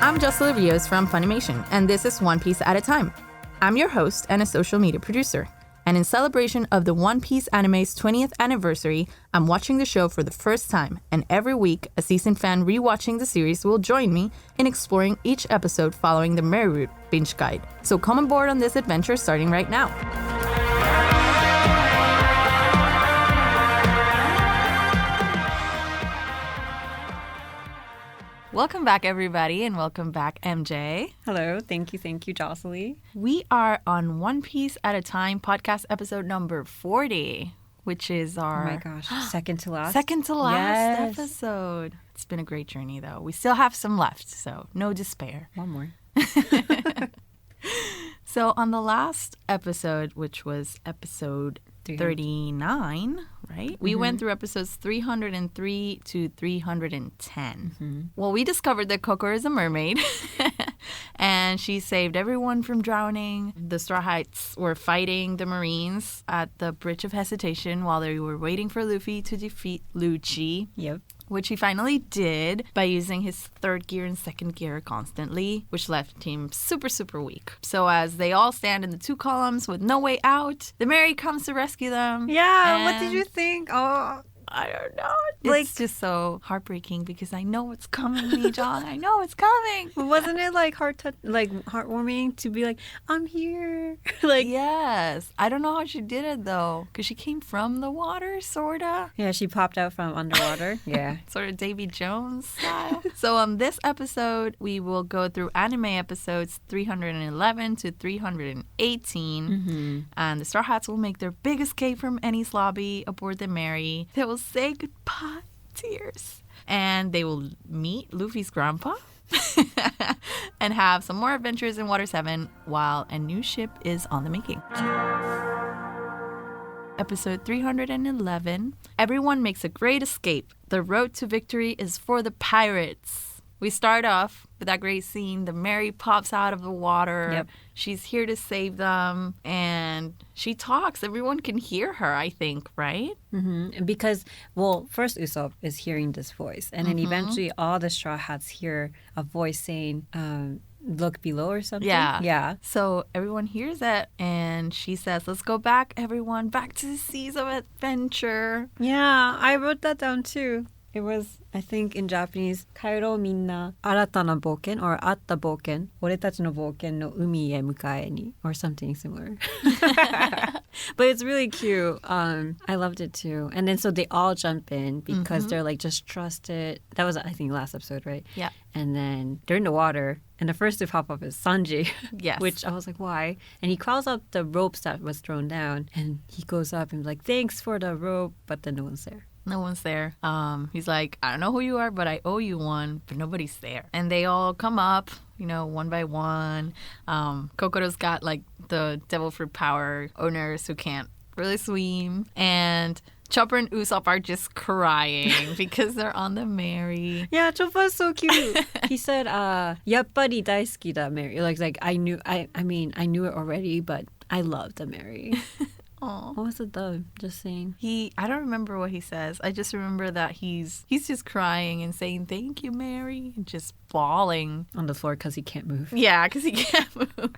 I'm Jocelyn Rios from Funimation, and this is One Piece at a Time. I'm your host and a social media producer. And in celebration of the One Piece anime's 20th anniversary, I'm watching the show for the first time, and every week, a seasoned fan rewatching the series will join me in exploring each episode following the Merry Route binge guide. So come aboard on this adventure starting right now. Welcome back, everybody, and welcome back, MJ. Hello. Thank you, Jocelyn. We are on One Piece at a Time podcast episode number 40, which is our... Oh my gosh, second to last episode. It's been a great journey, though. We still have some left, so no despair. One more. So on the last episode, which was episode 39, right? We went through episodes 303 to 310. Well, we discovered that Coco is a mermaid and she saved everyone from drowning. The Straw Hats were fighting the Marines at the Bridge of Hesitation while they were waiting for Luffy to defeat Lucci. Yep. Which he finally did by using his third gear and second gear constantly, which left him super, super weak. So as they all stand in the two columns with no way out, the Mary comes to rescue them. Yeah, what did you think? Oh, I don't know. It's just so heartbreaking because I know it's coming, Mi-jong. I know it's coming. Wasn't it heartwarming to be like, I'm here? Yes. I don't know how she did it though, because she came from the water, sorta. Yeah, she popped out from underwater. Yeah. Sort of Davy Jones style. So on this episode, we will go through anime episodes 311 to 318. And the Straw Hats will make their big escape from Enies Lobby aboard the Mary. They will say goodbye, tears. And they will meet Luffy's grandpa and have some more adventures in Water 7 while a new ship is on the making. Episode 311. Everyone makes a great escape. The road to victory is for the pirates. We start off with that great scene. The Mary pops out of the water. Yep. She's here to save them. And she talks. Everyone can hear her, I think, right? Because, first Usopp is hearing this voice. And then eventually all the Straw Hats hear a voice saying, look below or something. Yeah. So everyone hears it. And she says, let's go back, everyone. Back to the seas of adventure. Yeah, I wrote that down too. It was, I think, in Japanese, Kairo minna arata na boken or atta boken, oretachi no boken no umi e mukae ni, or something similar. But it's really cute. I loved it too. And then so they all jump in because they're like, just trust it. That was, I think, last episode, right? Yeah. And then they're in the water. And the first to pop up is Sanji. Yes. Which I was like, why? And he crawls up the ropes that was thrown down. And he goes up and like, thanks for the rope. But then no one's there. No one's there. He's like, I don't know who you are, but I owe you one. But nobody's there. And they all come up, one by one. Kokoro's got like the devil fruit power owners who can't really swim. And Chopper and Usopp are just crying because they're on the Mary. Yeah, Chopper's so cute. He said, "Yappari daisuki da Mary." Like I knew it already, but I love the Mary. Oh, what was it though? Just saying. I don't remember what he says. I just remember that he's just crying and saying, "Thank you, Mary," and just bawling on the floor because he can't move. Yeah, because he can't move.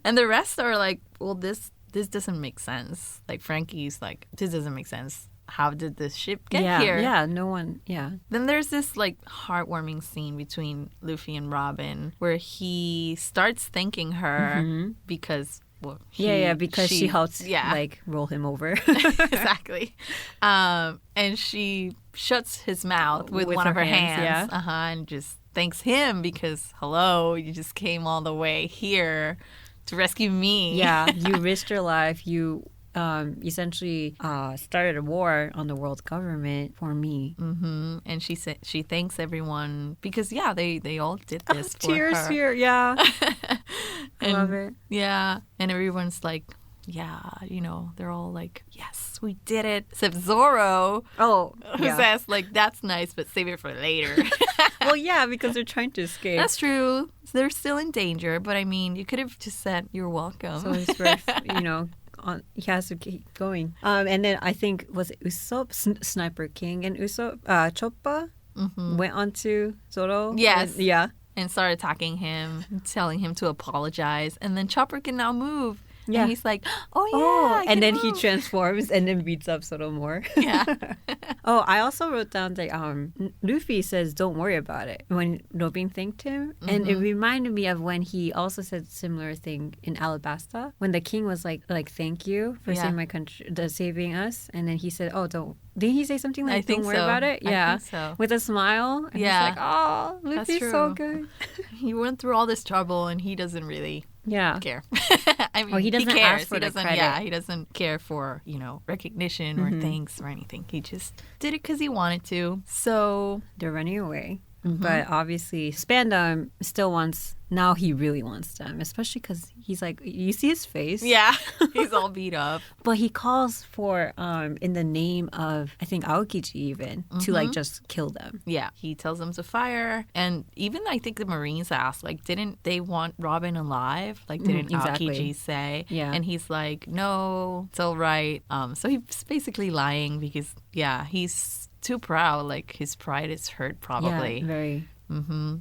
And the rest are like, well, this doesn't make sense. Like Frankie's like, this doesn't make sense. How did this ship get here? Yeah, no one, yeah. Then there's this like heartwarming scene between Luffy and Robin where he starts thanking her because, because she helps like roll him over. Exactly. And she shuts his mouth with one of her hands. And just thanks him because, hello, you just came all the way here to rescue me. Yeah, you risked your life. You essentially started a war on the world government for me. And she said she thanks everyone because they all did this for tears her. Here, yeah. I love it. Yeah, and everyone's like, they're all like, yes, we did it. Except Zoro, who says like, that's nice, but save it for later. Well, yeah, because they're trying to escape. That's true. They're still in danger, but I mean, you could have just said, you're welcome. So it's worth, he has to keep going. And then I think, was it Usopp, Sniper King, and Usopp, Choppa went on to Zoro? Yes. Yeah. and start attacking him, telling him to apologize. And then Chopper can now move. Yeah. And he's like, oh, yeah. I and can then he move. transforms and then beats up Zoro more. Yeah. I also wrote down that Luffy says, don't worry about it, when Robin thanked him. And it reminded me of when he also said similar thing in Alabasta, when the king was like thank you for saving my country, saving us. And then he said, didn't he say something like, don't worry about it? Yeah. I think so. With a smile. And he's like, oh, Luffy's so good. He went through all this trouble and he doesn't really care. I mean, he doesn't cares. ask for he the doesn't, credit. Yeah, he doesn't care for, recognition or thanks or anything. He just did it because he wanted to. So they're running away. But obviously, Spandam still wants, now he really wants them, especially because he's like, you see his face? Yeah, he's all beat up. But he calls for, in the name of, I think, Aokiji even, to like just kill them. Yeah, he tells them to fire. And even I think the Marines asked, like, didn't they want Robin alive? Like, didn't Aokiji say? Yeah. And he's like, no, it's all right. So he's basically lying because, he's too proud. Like, his pride is hurt probably. Yeah, very.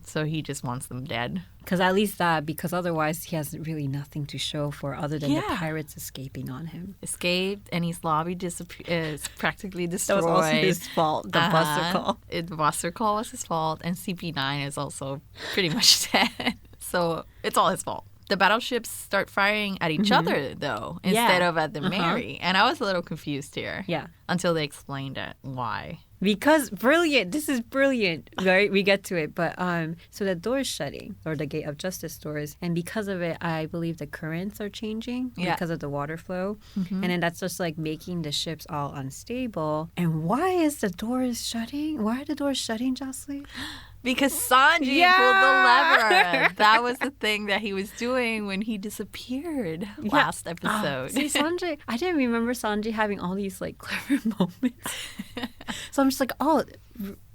So he just wants them dead. Because at least that, because otherwise he has really nothing to show for other than the pirates escaping on him. Escaped, Enies Lobby is practically destroyed. That was also his fault, the buster call. The buster call was his fault, and CP9 is also pretty much dead. So it's all his fault. The battleships start firing at each other, though, instead of at the Mary. And I was a little confused here. Yeah. Until they explained it. Why? Because brilliant. This is brilliant. Right? We get to it. But so the door is shutting, or the Gate of Justice doors. And because of it, I believe the currents are changing because of the water flow. And then that's just like making the ships all unstable. And why is the doors shutting? Why are the doors shutting, Jocelyn? Because Sanji pulled the lever. That was the thing that he was doing when he disappeared last episode. See, Sanji, I didn't remember Sanji having all these like clever moments. So I'm just like,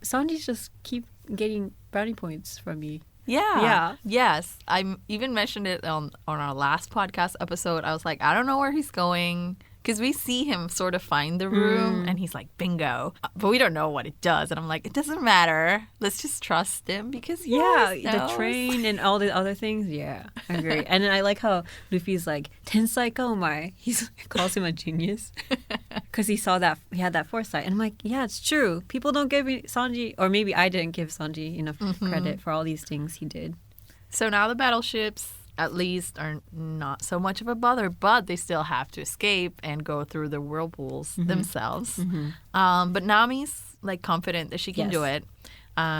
Sanji's just keep getting brownie points from me. Yeah. Yes. I even mentioned it on our last podcast episode. I was like, I don't know where he's going. Because we see him sort of find the room and he's like, bingo. But we don't know what it does. And I'm like, it doesn't matter. Let's just trust him because he always knows. The train and all the other things. Yeah, I agree. And then I like how Luffy's like, Tensai ka omae. He calls him a genius. Because he had that foresight. And I'm like, yeah, it's true. People don't give Sanji, or maybe I didn't give Sanji enough credit for all these things he did. So now the battleships at least are not so much of a bother, but they still have to escape and go through the whirlpools themselves. But Nami's like confident that she can do it.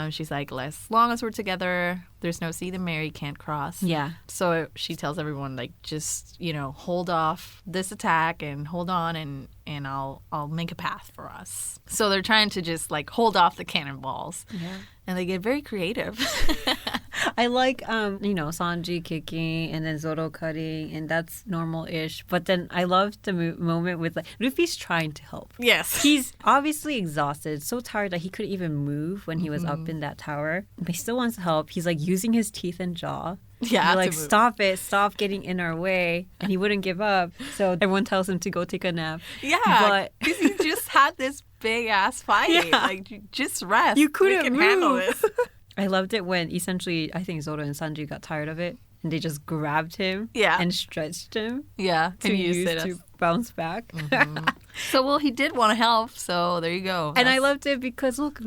She's like, as long as we're together, there's no sea the Mary can't cross. Yeah. So she tells everyone, like, just, hold off this attack and hold on and I'll make a path for us. So they're trying to just like hold off the cannonballs. Yeah. And they get very creative. I like, Sanji kicking and then Zoro cutting, and that's normal-ish. But then I love the moment with, like, Luffy's trying to help. Yes. He's obviously exhausted, so tired that he couldn't even move when he was up in that tower. But he still wants to help. He's, like, using his teeth and jaw. Yeah, like, stop getting in our way. And he wouldn't give up. So everyone tells him to go take a nap. Yeah, because he just had this big-ass fight. Yeah. Like, just rest. You couldn't we can move. handle this. I loved it when essentially, I think Zoro and Sanji got tired of it. And they just grabbed him and stretched him to use to bounce back. So, he did want to help, so there you go. And I loved it because, look,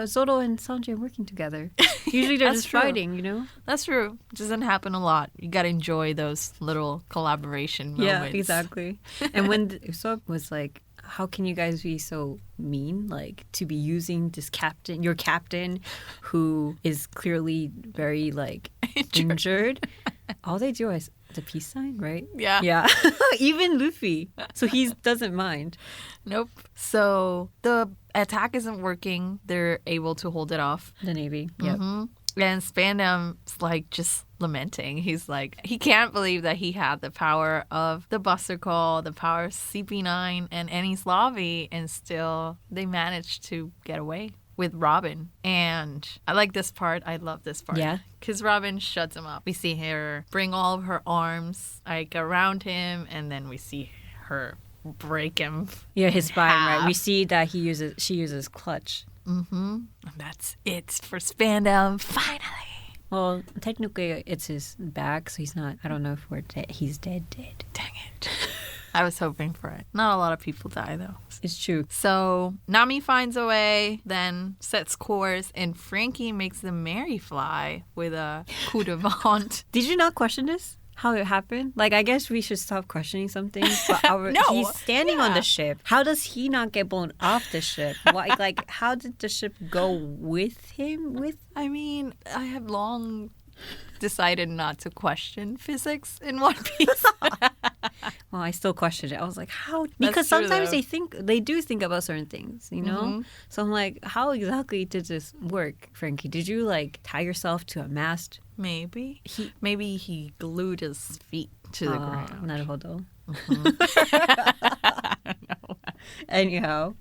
Zoro and Sanji are working together. Usually they're just fighting, That's true. It doesn't happen a lot. You got to enjoy those little collaboration moments. Yeah, exactly. And when Usopp was like, how can you guys be so mean, like, to be using this your captain, who is clearly very, like, injured. All they do is the peace sign, right? Yeah. Even Luffy. So he doesn't mind. Nope. So the attack isn't working. They're able to hold it off. The Navy. Yep. And Spandam's like just lamenting. He's like, he can't believe that he had the power of the Buster Call, the power of CP9 and Enies Lobby, and still they managed to get away with Robin. And I like this part. I love this part. Yeah. Because Robin shuts him up. We see her bring all of her arms like around him, and then we see her break him. Yeah, his spine, right? We see that she uses clutch. And that's it for Spandam. Finally. Well, technically it's his bag, so he's not. I don't know if we're dead. He's dead. Dang it. I was hoping for it. Not a lot of people die, though. It's true. So Nami finds a way, then sets course, and Frankie makes the Mary fly with a coup de vent. Did you not question this? How it happened? Like, I guess we should stop questioning some things. But No. he's standing on the ship. How does he not get blown off the ship? Like, how did the ship go with him? I mean, I have long decided not to question physics in One Piece. Well, I still questioned it. I was like, how? That's Because true, sometimes though. they do think about certain things, you know? Mm-hmm. So I'm like, how exactly did this work, Frankie? Did you like tie yourself to a mast? Maybe. Maybe he glued his feet to the ground. なるほど. I don't know. Anyhow.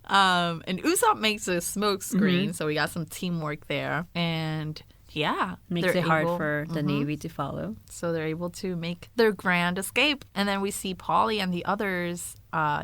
And Usopp makes a smoke screen, so we got some teamwork there. And yeah. Makes they're it hard able- for the Navy to follow. So they're able to make their grand escape. And then we see Polly and the others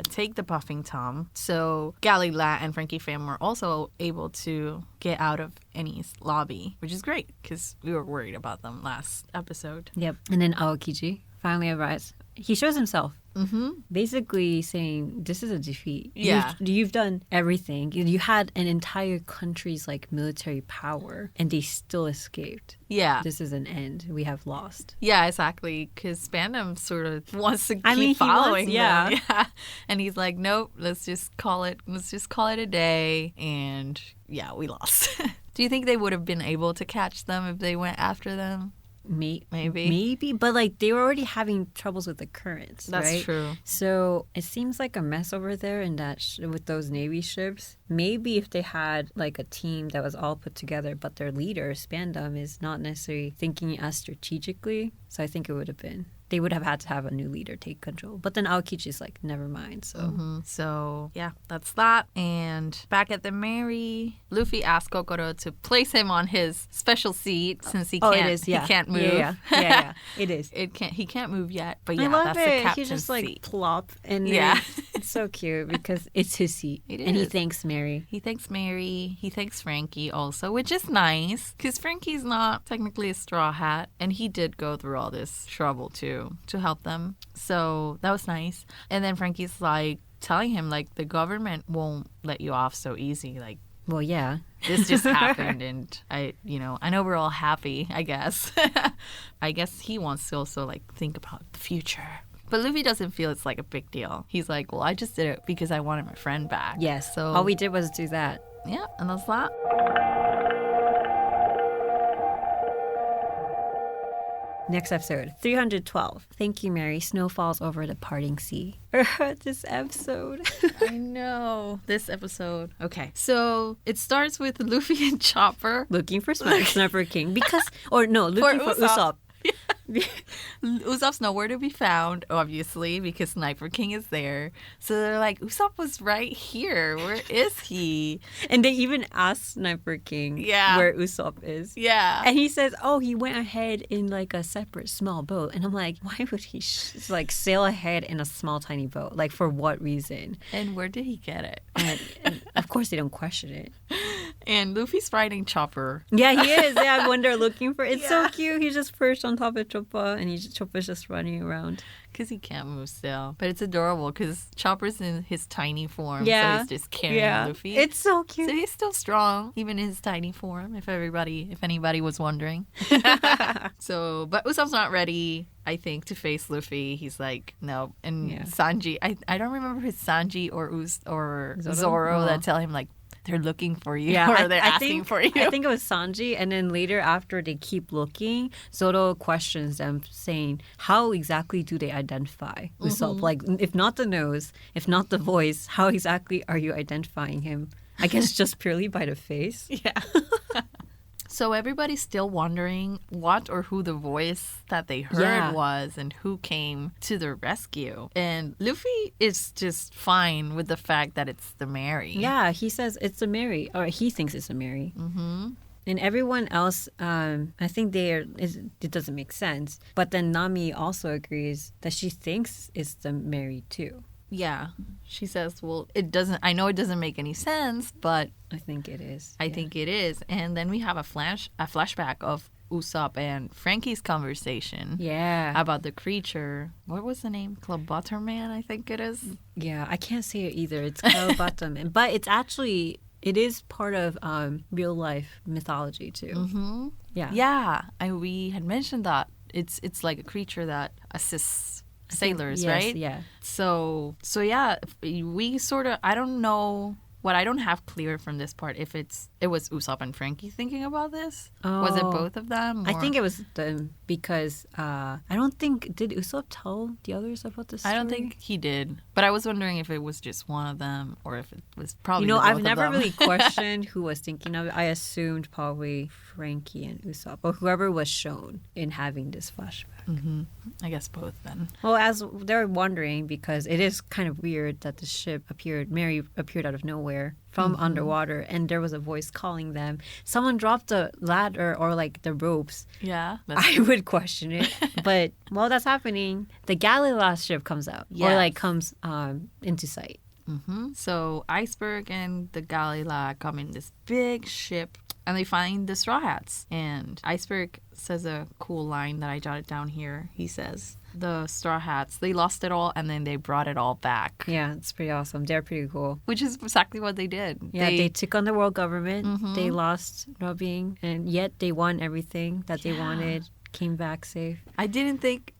take the Puffing Tom. So Galila and Frankie Pham were also able to get out of Enies Lobby, which is great because we were worried about them last episode. Yep. And then Aokiji finally arrives. He shows himself. Mm-hmm. Basically saying this is a defeat. Yeah. You've done everything. You had an entire country's like military power and they still escaped. Yeah. This is an end. We have lost. Yeah, exactly. Because Spandam sort of wants to keep he following wants- yeah. them. Yeah. And he's like, nope, let's just call it a day. And yeah, we lost. Do you think they would have been able to catch them if they went after them? Maybe, but like they were already having troubles with the currents. That's right? true. So it seems like a mess over there in that with those Navy ships. Maybe if they had like a team that was all put together, but their leader Spandam is not necessarily thinking as strategically. So I think it would have been. They would have had to have a new leader take control. But then Aokichi's like, never mind. So So, yeah, that's that. And back at the Mary, Luffy asks Kokoro to place him on his special seat since he can't, it is, yeah. he can't move. Yeah. It is. He can't move yet, but yeah, I love that's it. the He captain's just like seat. plop and Yeah. it's so cute because it's his seat. It And he is. thanks Mary. He thanks Mary. He thanks Frankie also, which is nice because Frankie's not technically a straw hat, and he did go through all this trouble too to help them. So that was nice. And then Frankie's like telling him like the government won't let you off so easy. Like Well, yeah. this just happened, and I know we're all happy. I guess. I guess he wants to also like think about the future. But Luffy doesn't feel it's like a big deal. He's like, well, I just did it because I wanted my friend back. Yes. So All we did was do that. yeah, and that's that. Next episode, 312. Thank you, Mary. Snow falls over the parting sea. This episode. I know. This episode. Okay. So it starts with Luffy and Chopper. Looking for Sniper King. Looking for Usopp. Usopp's nowhere to be found, obviously, because Sniper King is there. So they're like, Usopp was right here. Where is he? And they even ask Sniper King where Usopp is. Yeah. And he says, oh, he went ahead in like a separate small boat. And I'm like, why would he like sail ahead in a small, tiny boat? Like, for what reason? And where did he get it? And of course, they don't question it. And Luffy's riding Chopper. Yeah, he is. Yeah, when they're looking for it's so cute. He's just perched on top of Chopper, and Chopper's just running around. Because he can't move still. But it's adorable because Chopper's in his tiny form. Yeah. So he's just carrying Luffy. It's so cute. So he's still strong, even in his tiny form, if anybody was wondering. But Usopp's not ready, I think, to face Luffy. He's like, no. And Sanji, I don't remember if it's Sanji or Zoro that tell him, like, they're looking for you, or they're asking for you. I think it was Sanji, and then later after they keep looking, Zoro questions them, saying, how exactly do they identify Usopp? Like, if not the nose, if not the voice, how exactly are you identifying him? I guess just purely by the face. Yeah. So everybody's still wondering what or who the voice that they heard was and who came to their rescue. And Luffy is just fine with the fact that it's the Mary. Yeah, he says it's a Mary, or he thinks it's a Mary. Mm-hmm. And everyone else, I think it doesn't make sense. But then Nami also agrees that she thinks it's the Mary too. Yeah. She says, well, I know it doesn't make any sense, but I think it is. I think it is. And then we have a flashback of Usopp and Frankie's conversation. Yeah. About the creature. What was the name? Clubutterman, I think it is. Yeah, I can't say it either. It's Clubutterman. But it's actually, it is part of real life mythology too. Mm-hmm. Yeah. Yeah. And we had mentioned that. It's like a creature that assists sailors, yes, right? Yeah. So yeah, we sort of, I don't know. What I don't have clear from this part, if it was Usopp and Frankie thinking about this? Was it both of them? I think it was them because I don't think, did Usopp tell the others about this story? I don't think he did. But I was wondering if it was just one of them or if it was probably You know, both I've of never them. really questioned who was thinking of it. I assumed probably Frankie and Usopp or whoever was shown in having this flashback. Mm-hmm. I guess both then. Well, as they're wondering, because it is kind of weird that the ship Mary appeared out of nowhere from underwater, and there was a voice calling them. Someone dropped the ladder or like the ropes. Yeah. I would question it. But while that's happening, the Galileo ship comes out or like comes into sight. Mm-hmm. So Iceberg and the Galileo come in this big ship. And they find the Straw Hats. And Iceberg says a cool line that I jotted down here. He says, the Straw Hats, they lost it all and then they brought it all back. Yeah, it's pretty awesome. They're pretty cool. Which is exactly what they did. Yeah, they took on the world government. Mm-hmm. They lost Robin. And yet they won everything that they wanted. Came back safe. I didn't think,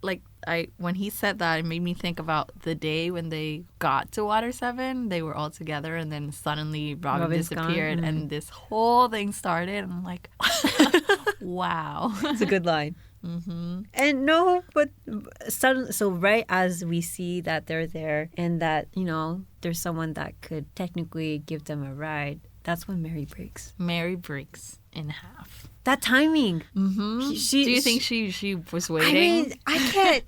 when he said that, it made me think about the day when they got to Water 7. They were all together, and then suddenly Robin disappeared, and this whole thing started. And I'm like, wow. It's a good line. Mm-hmm. And no, but suddenly, so right as we see that they're there and that, you know, there's someone that could technically give them a ride, that's when Mary breaks. Mary breaks in half. That timing. Mm-hmm. Do you think she was waiting? I mean, I can't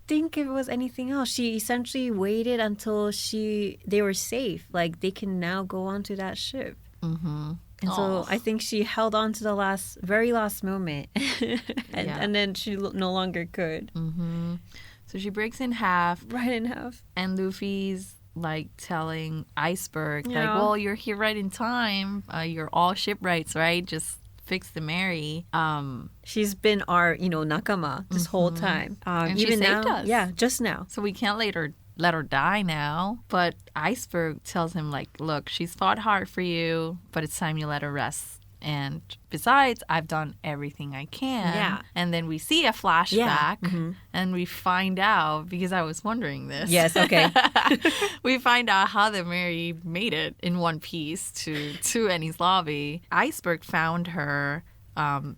think if it was anything else. She essentially waited until they were safe. Like, they can now go onto that ship. Mm-hmm. And so I think she held on to the very last moment. and then she no longer could. Mm-hmm. So she breaks in half. Right in half. And Luffy's like telling Iceberg, like, well, you're here right in time. You're all shipwrights, right? Just fix the Mary. She's been our, nakama this whole time. And even she saved now, us. Yeah, just now. So we can't let her die now. But Iceberg tells him, like, look, she's fought hard for you, but it's time you let her rest. And besides, I've done everything I can. Yeah. And then we see a flashback, Yeah. Mm-hmm. and we find out, because I was wondering this. Yes, okay. We find out how the Mary made it in one piece to Enies Lobby. Iceberg found her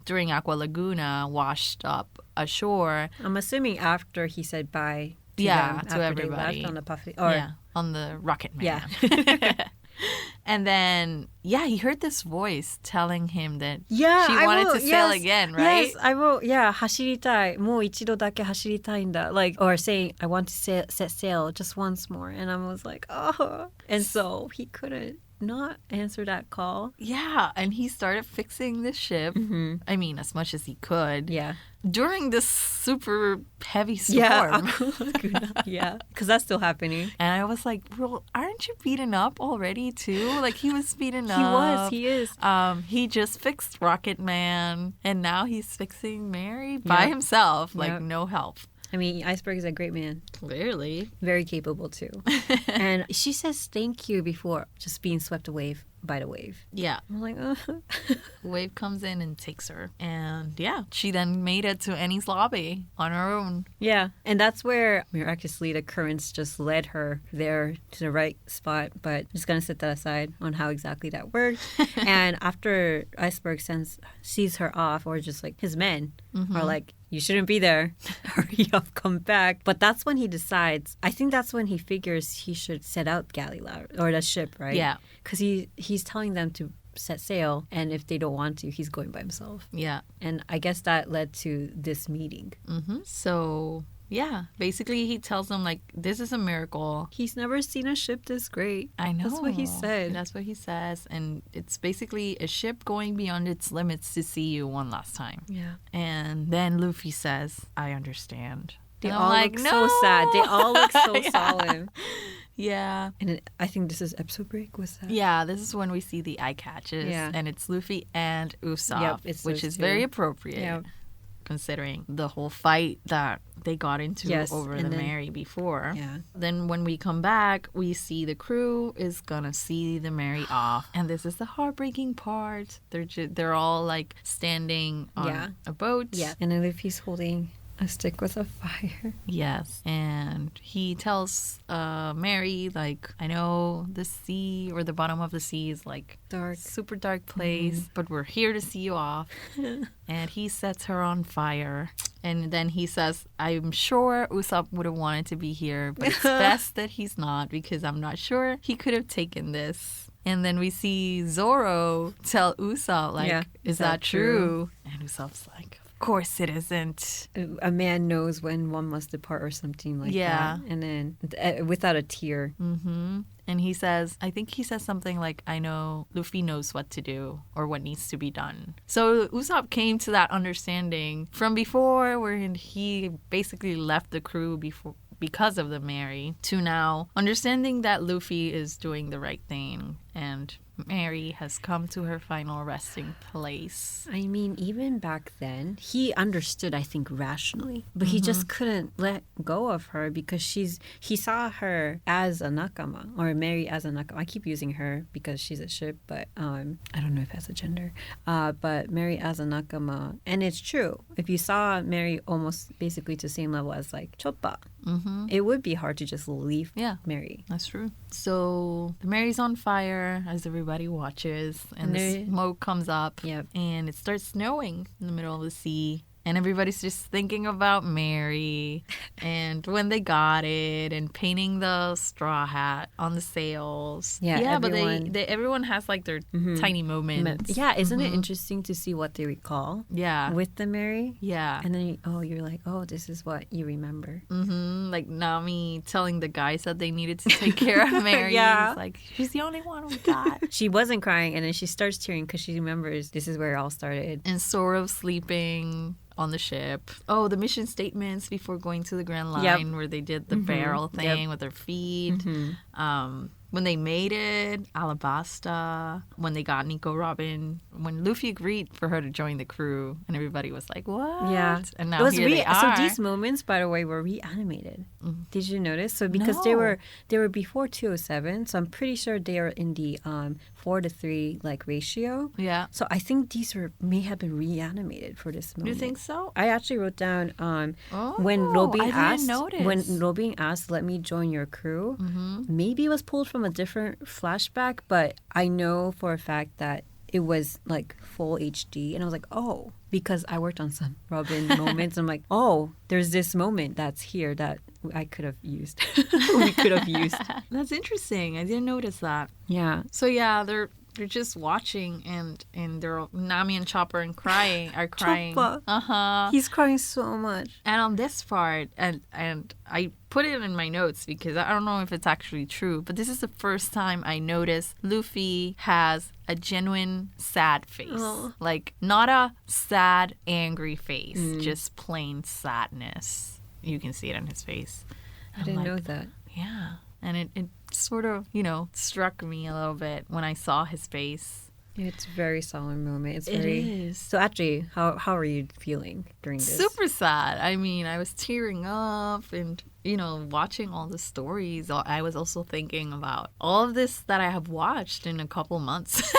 during Aqua Laguna, washed up ashore. I'm assuming after he said bye to them, To after everybody. they left on the Puffy. On the Rocket Man. Yeah. And then, he heard this voice telling him that she I wanted wrote, to sail again, right? Yes, I wrote, 走りたい。もう一度だけ走りたいんだ. Like, or saying, I want to set sail just once more. And I was like, oh. And so he couldn't not answer that call. Yeah, and he started fixing the ship. Mm-hmm. I mean, as much as he could. Yeah. During this super heavy storm. Yeah, because that's still happening. And I was like, bro, aren't you beaten up already too? Like, he was beaten up. He is. He just fixed Rocket Man, and now he's fixing Mary by himself. Like, no help. I mean, Iceberg is a great man. Clearly. Very capable too. And she says thank you before just being swept away by the wave. Yeah. I'm like, Wave comes in and takes her. And she then made it to Enies Lobby on her own. Yeah. And that's where miraculously the currents just led her there to the right spot. But I'm just going to set that aside on how exactly that worked. And after Iceberg sees her off, or just like his men are like, you shouldn't be there. Hurry up, come back. But that's when he decides. I think that's when he figures he should set out Galileo or the ship, right? Yeah. Because he's telling them to set sail, and if they don't want to, he's going by himself. Yeah. And I guess that led to this meeting. Mm-hmm. So, basically he tells them, like, this is a miracle. He's never seen a ship this great. I know. That's what he said. That's what he says. And it's basically a ship going beyond its limits to see you one last time. Yeah. And then Luffy says, I understand. They and all look so sad. They all look so solemn. Yeah. And I think this is episode break. Was that? Yeah, this is when we see the eye catches. Yeah. And it's Luffy and Usopp, Yep, it's which those is two. very appropriate. Yep. Considering the whole fight that they got into Yes, over and the then- Mary before. Yeah. Then when we come back, we see the crew is gonna see the Mary off, and this is the heartbreaking part. They're all like standing on Yeah. a boat. Yeah. And then Luffy's holding a stick with a fire. Yes, and he tells Mary, like, I know the sea or the bottom of the sea is like Dark. super dark place, but we're here to see you off. And he sets her on fire. And then he says, I'm sure Usopp would have wanted to be here, but it's best that he's not because I'm not sure he could have taken this. And then we see Zoro tell Usopp, like, Yeah, is that true? And Usopp's like, of course it isn't. A man knows when one must depart or something like Yeah. that. And then without a tear. Mm-hmm. And he says, I think he says something like, I know Luffy knows what to do or what needs to be done. So Usopp came to that understanding from before where he basically left the crew because of the Mary to now understanding that Luffy is doing the right thing and Mary has come to her final resting place. I mean, even back then, he understood, I think, rationally. But he just couldn't let go of her because he saw her as a nakama, or Mary as a nakama. I keep using her because she's a ship, but I don't know if that's a gender. But Mary as a nakama. And it's true. If you saw Mary almost basically to the same level as like Choppa, it would be hard to just leave Mary. That's true. So the Mary's on fire as everybody watches, and the smoke comes up, and it starts snowing in the middle of the sea. And everybody's just thinking about Mary and when they got it and painting the straw hat on the sails. Yeah, but everyone has like their tiny moments. Yeah, isn't it interesting to see what they recall? Yeah. With the Mary? Yeah. And then, you're like, this is what you remember. Like Nami telling the guys that they needed to take care of Mary. Yeah. It's like, she's the only one we got. She wasn't crying, and then she starts tearing because she remembers this is where it all started. And Zoro sleeping on the ship. Oh, the mission statements before going to the Grand Line where they did the barrel thing with their feet. When they made it, Alabasta, when they got Nico Robin, when Luffy agreed for her to join the crew, and everybody was like, what? Yeah. And now here they are. So these moments, by the way, were reanimated. Did you notice? So because they were before 207, so I'm pretty sure they are in the 4:3 like ratio. Yeah. So I think these may have been reanimated for this moment. You think so? I actually wrote down when Robin asked, let me join your crew. Maybe it was pulled from a different flashback, but I know for a fact that it was like full HD, and I was like, because I worked on some Robin moments. I'm like, there's this moment that's here that I could have used. We could have used. That's interesting. I didn't notice that. Yeah. So yeah, they're just watching, and they're Nami and Chopper are crying. Chopper. He's crying so much. And on this part, and I put it in my notes because I don't know if it's actually true, but this is the first time I noticed Luffy has a genuine sad face. Like, not a sad, angry face, just plain sadness. You can see it on his face. I didn't know that. Yeah. And it sort of, struck me a little bit when I saw his face. It's a very solemn moment. It is. So actually, how are you feeling during this? Super sad. I mean, I was tearing up and, watching all the stories. I was also thinking about all of this that I have watched in a couple months.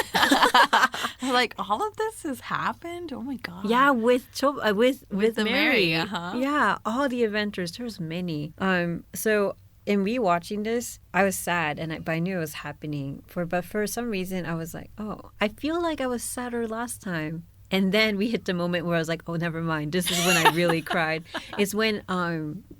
Like, all of this has happened? Oh my God. Yeah, with the Mary. Yeah, all the adventures. There's many. So in rewatching this, I was sad, but I knew it was happening. But for some reason, I was like, I feel like I was sadder last time. And then we hit the moment where I was like, never mind. This is when I really cried. It's when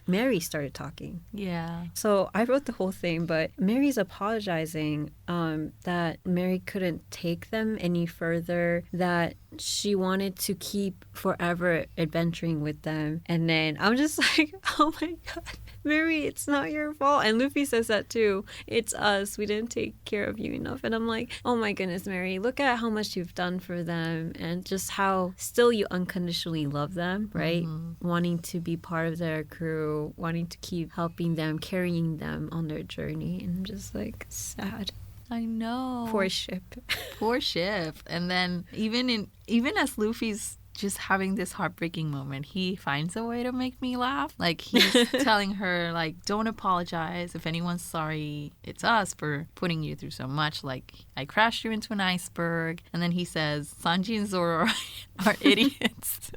Mary started talking. Yeah. So I wrote the whole thing, but Mary's apologizing that Mary couldn't take them any further, that she wanted to keep forever adventuring with them. And then I'm just like, oh my God. Mary, it's not your fault. And Luffy says that too. It's us. We didn't take care of you enough. And I'm like, oh my goodness, Mary, look at how much you've done for them and just how still you unconditionally love them, right? Wanting to be part of their crew, wanting to keep helping them, carrying them on their journey. And I'm just like, sad. I know. Poor ship. Poor ship. And then even as Luffy's just having this heartbreaking moment, he finds a way to make me laugh. Like, he's telling her, like, don't apologize. If anyone's sorry, it's us for putting you through so much. Like, I crashed you into an iceberg. And then he says, Sanji and Zoro are idiots.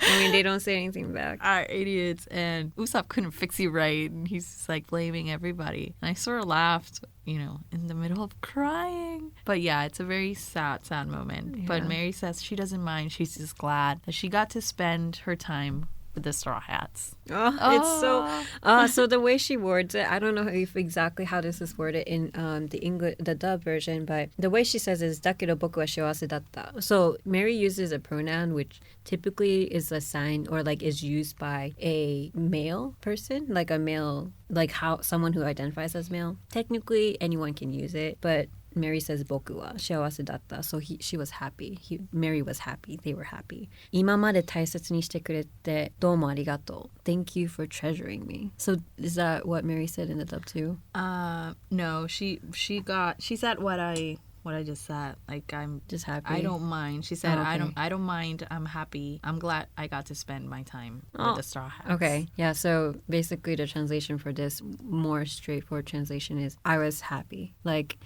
I mean, they don't say anything back. Are idiots, and Usopp couldn't fix you right, and he's just like blaming everybody. And I sort of laughed, in the middle of crying. But yeah, it's a very sad moment. Yeah. But Mary says she doesn't mind. She's just glad that she got to spend her time with the Straw Hats. It's so the way she words it, I don't know if exactly how this is worded in the dub version, but the way she says is dakedo boku wa shiwase datta. So Mary uses a pronoun which typically is assigned or like is used by a male person, like a male, like how someone who identifies as male. Technically anyone can use it, but Mary says boku wa shiawase datta. So she was happy. Mary was happy. They were happy. 今まで大切にしてくれてどうもありがとう. Thank you for treasuring me. So is that what Mary said in the dub too? No, she said what I just said. Like, I'm just happy. I don't mind. She said, Oh, okay. I don't mind. I'm happy. I'm glad I got to spend my time with the Straw Hats. Okay. Yeah. So basically the translation for this, more straightforward translation is, I was happy. Like,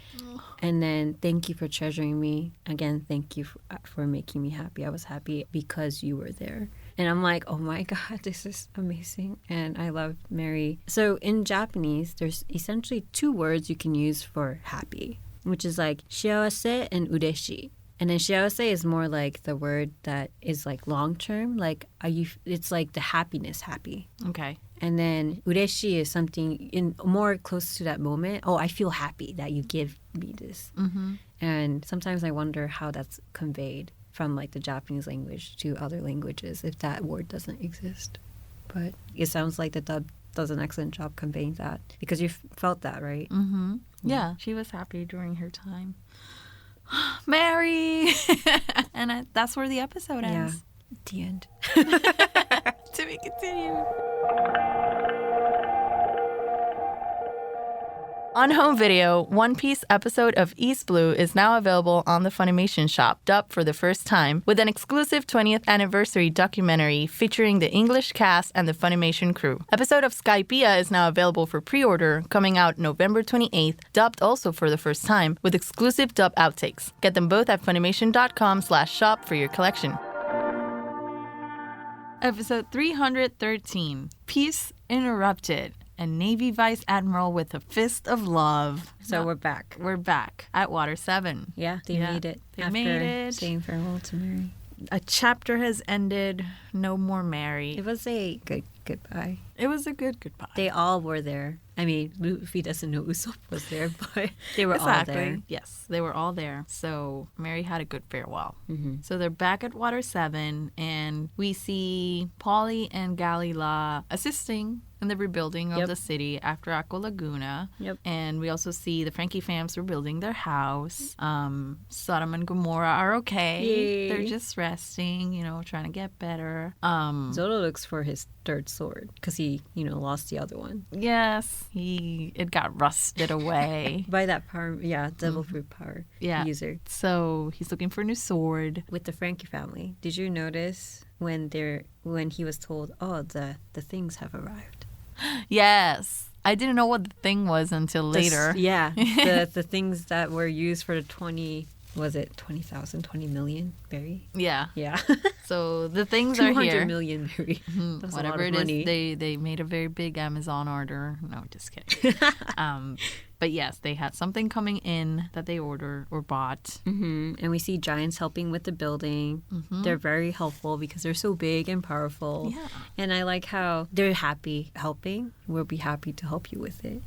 and then thank you for treasuring me. Again, thank you for making me happy. I was happy because you were there. And I'm like, oh my God, this is amazing. And I love Mary. So in Japanese, there's essentially two words you can use for happy, which is like shiawase and ureshi. And then shiawase is more like the word that is like long term, like it's like the happiness happy. Okay. And then ureshi is something in more close to that moment. Oh, I feel happy that you give me this. Mm-hmm. And sometimes I wonder how that's conveyed from like the Japanese language to other languages if that word doesn't exist. But it sounds like the dub does an excellent job conveying that because you felt that, right? Mm-hmm. Yeah, she was happy during her time. Mary! And that's where the episode ends. Yeah, the end. To be continued. On home video, One Piece episode of East Blue is now available on the Funimation shop, dubbed for the first time, with an exclusive 20th anniversary documentary featuring the English cast and the Funimation crew. Episode of Skypiea is now available for pre-order, coming out November 28th, dubbed also for the first time, with exclusive dub outtakes. Get them both at funimation.com/shop for your collection. Episode 313, Peace Interrupted. A Navy Vice Admiral with a fist of love. So we're back. We're back at Water 7. Yeah, they made it. They made it. Saying farewell to Mary. A chapter has ended. No more Mary. It was a good goodbye. It was a good goodbye. They all were there. I mean, Luffy doesn't know Usopp was there, but they were all there. Yes, they were all there. So Mary had a good farewell. Mm-hmm. So they're back at Water 7, and we see Polly and Galila assisting in the rebuilding of the city after Aqua Laguna. Yep. And we also see the Frankie fams rebuilding their house. Sodom and Gomorrah are okay. Yay. They're just resting, trying to get better. Zoro looks for his third sword because he, lost the other one. Yes, it got rusted away. By that power, devil fruit power user. So he's looking for a new sword. With the Frankie family, did you notice when he was told, oh, the things have arrived? Yes. I didn't know what the thing was until later. The things that were used for the 20 million berry? Yeah. Yeah. So the things are here. 200 million berry. That's whatever it is, they made a very big Amazon order. No, just kidding. But yes, they had something coming in that they ordered or bought. Mm-hmm. And we see giants helping with the building. Mm-hmm. They're very helpful because they're so big and powerful. Yeah. And I like how they're happy helping. We'll be happy to help you with it.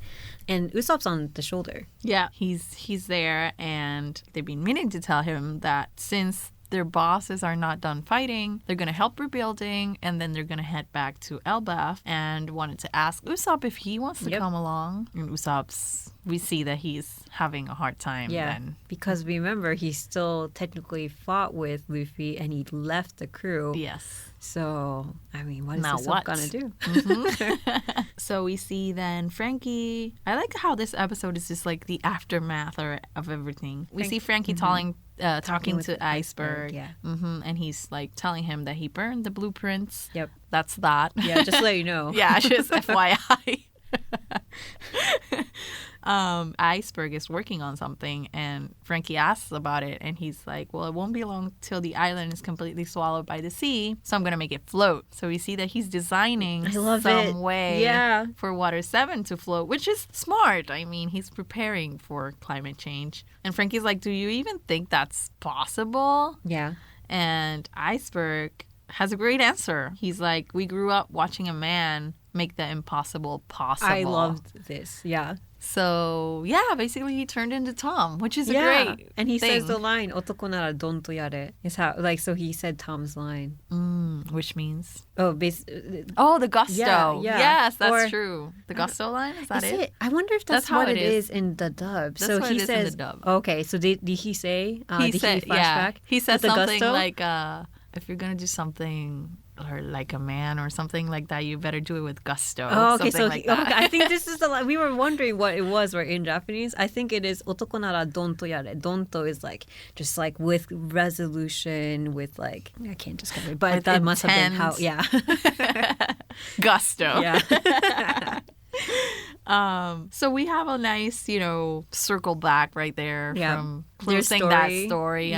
And Usopp's on the shoulder. Yeah, he's there, and they've been meaning to tell him that since their bosses are not done fighting. They're going to help rebuilding, and then they're going to head back to Elbaf, and wanted to ask Usopp if he wants to come along. And Usopp's, we see that he's having a hard time then. Because remember, he still technically fought with Luffy, and he left the crew. Yes. So, I mean, what is now Usopp going to do? Mm-hmm. So we see then Frankie. I like how this episode is just like the aftermath of everything. We see Frankie talking to Iceberg. Yeah. And he's like telling him that he burned the blueprints. Yep. That's that. Yeah, just to let you know. Yeah, just FYI. Iceberg is working on something, and Frankie asks about it, and he's like, well, it won't be long till the island is completely swallowed by the sea, so I'm gonna make it float. So we see that he's designing some way for Water 7 to float, which is smart. I mean, he's preparing for climate change. And Frankie's like, do you even think that's possible? Yeah. And Iceberg has a great answer. He's like, we grew up watching a man make the impossible possible. I loved this. Yeah. So, yeah, basically he turned into Tom, which is a great And he thing. says the line, "Otoko nara don to yare." Is how, like, so he said Tom's line. Which means? Oh, the gusto. Yeah. Yes, that's true. The gusto line, is that it? I wonder if that's what it is in the dub. That's so what he it is says, in the dub. Okay, so did he say, He did said, he flashback? He said the something gusto? like, if you're going to do something or like a man or something like that, you better do it with gusto. Oh, okay, something like that. Okay, I think this is the line. We were wondering what it was in Japanese. I think it is otoko nara don to yare. Donto is like just like with resolution, with like, I can't describe it, but with that must have been how, gusto. Yeah. So we have a nice, circle back right there from closing that story.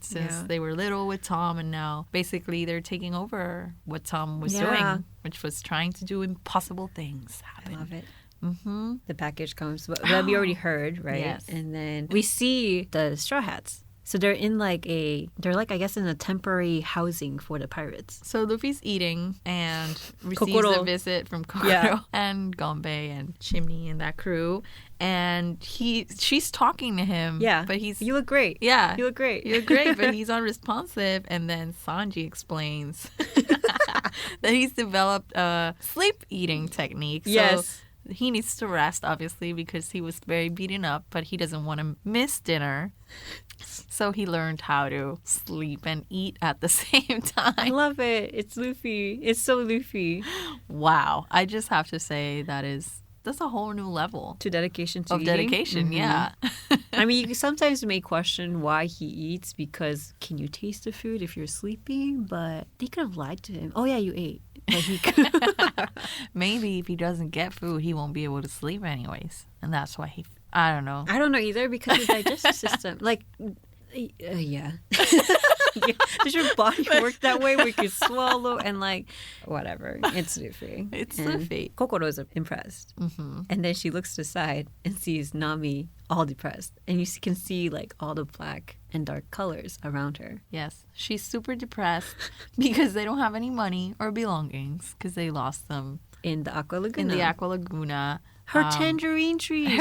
Since they were little with Tom, and now basically they're taking over what Tom was doing, which was trying to do impossible things happen. I love it. Mm-hmm. The package comes, but that we already heard, right? Yes. And then we see the Straw Hats. So they're in I guess in a temporary housing for the pirates. So Luffy's eating and receives a visit from Kokoro and Gombe and Chimney and that crew. And she's talking to him. Yeah. But he's... You look great. Yeah. You look great. You look great, but he's unresponsive. And then Sanji explains that he's developed a sleep eating technique. So yes. He needs to rest, obviously, because he was very beaten up, but he doesn't want to miss dinner. So he learned how to sleep and eat at the same time. I love it. It's Luffy. It's so Luffy. Wow. I just have to say that's a whole new level. To dedication to eating? Dedication, yeah. I mean, you sometimes may question why he eats, because can you taste the food if you're sleeping? But they could have lied to him. Oh, yeah, you ate. But he Maybe if he doesn't get food, he won't be able to sleep anyways. And that's why I don't know. I don't know either, because his digestive system, yeah. Does your body work that way where you can swallow and whatever? It's Luffy. It's Luffy. Kokoro is impressed. Mm-hmm. And then she looks to the side and sees Nami all depressed. And you can see all the black and dark colors around her. Yes. She's super depressed because they don't have any money or belongings because they lost them. In the Aqua Laguna. Her tangerine trees.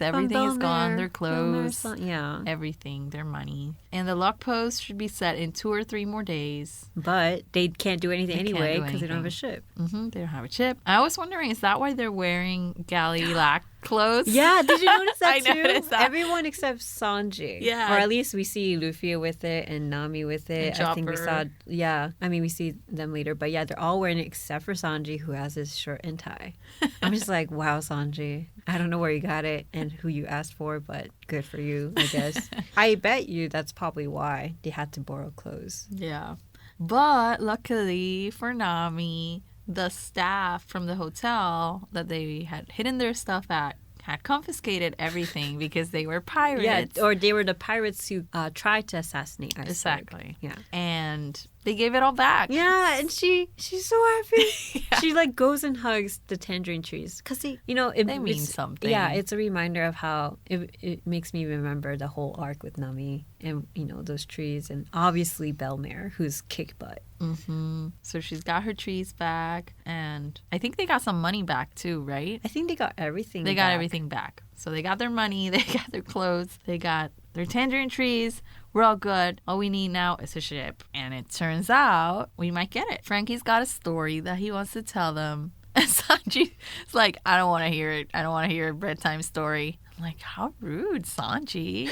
Everything is gone. Their clothes. Yeah. Everything. Their money. And the lock post should be set in 2 or 3 more days. But they can't do anything anyway because they don't have a ship. Mm-hmm. They don't have a ship. I was wondering, is that why they're wearing galley lack clothes? Yeah. Did you notice that too? I noticed that. Everyone except Sanji. Yeah. Or at least we see Luffy with it and Nami with it. And I think we saw. Yeah. I mean, we see them later, but yeah, they're all wearing it except for Sanji, who has his shirt and tie. I'm just like, wow, Sanji. I don't know where you got it and who you asked for, but good for you, I guess. I bet you that's probably why they had to borrow clothes. Yeah. But luckily for Nami, the staff from the hotel that they had hidden their stuff at had confiscated everything because they were pirates. Yeah, or they were the pirates who tried to assassinate Iceberg. Exactly. Yeah. And they gave it all back. Yeah, and she's so happy. Yeah. She goes and hugs the tangerine trees because they mean something. Yeah, it's a reminder of how it makes me remember the whole arc with Nami and those trees, and obviously Belmare, who's kick butt. Mm-hmm. So she's got her trees back, and I think they got some money back too, right? I think they got everything. They got everything back. So they got their money, they got their clothes, they got they're tangerine trees. We're all good. All we need now is a ship. And it turns out we might get it. Frankie's got a story that he wants to tell them. And Sanji's like, I don't want to hear it. I don't want to hear a bedtime story. I'm like, how rude, Sanji.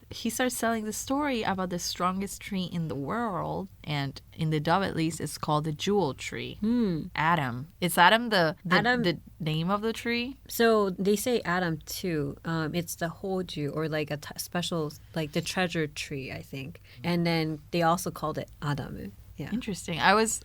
He starts telling the story about the strongest tree in the world. And in the dub, at least, it's called the jewel tree. Adam. Is Adam the name of the tree? So they say Adam too. It's the Hoju, or like a special, like the treasure tree, I think. And then they also called it Adamu. Yeah. Interesting. I was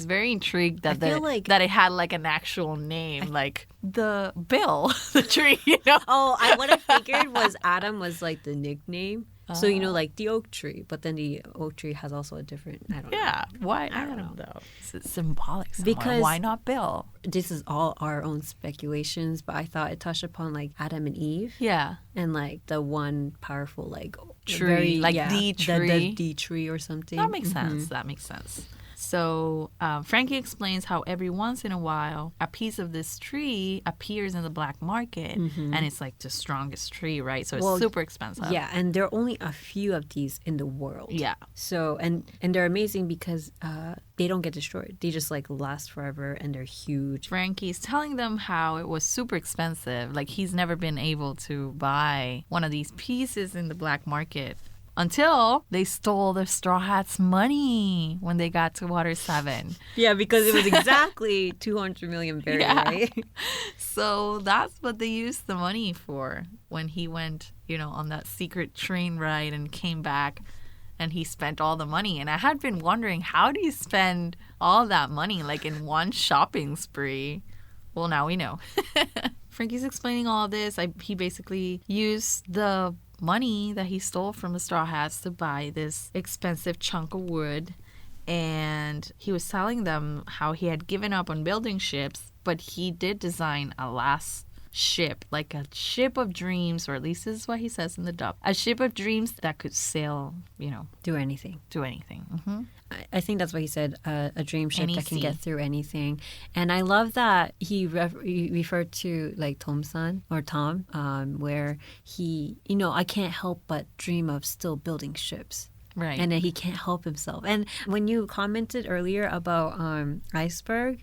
very intrigued that that it had like an actual name, like the Bill, the tree, you know? What I figured was Adam was like the nickname. So, you know, like the oak tree, but then the oak tree has also a different, I don't know. Yeah. Why Adam, though? It's symbolic somewhere. Because why not Bill? This is all our own speculations, but I thought it touched upon like Adam and Eve. Yeah. And like the one powerful like tree, the tree. The D tree or something. That makes sense. That makes sense. So Frankie explains how every once in a while a piece of this tree appears in the black market, and it's like the strongest tree, right? So it's super expensive. Yeah, and there are only a few of these in the world. Yeah. So and they're amazing because they don't get destroyed. They just like last forever, and they're huge. Frankie's telling them how it was super expensive. Like he's never been able to buy one of these pieces in the black market. Until they stole the Straw Hats' money when they got to Water 7. Yeah, because it was exactly 200 million berry, right? So that's what they used the money for when he went, you know, on that secret train ride and came back and he spent all the money. And I had been wondering, how do you spend all that money like in one shopping spree? Well, now we know. Frankie's explaining all of this. He basically used the money that he stole from the Straw Hats to buy this expensive chunk of wood, and he was telling them how he had given up on building ships, but he did design a last ship, like a ship of dreams, or at least this is what he says in the dub, a ship of dreams that could sail, you know, do anything. I think that's what he said, a dream ship that can get through anything. And I love that he referred to like Tom-san or Tom, where he, you know, I can't help but dream of still building ships. Right. And then he can't help himself. And when you commented earlier about Iceberg,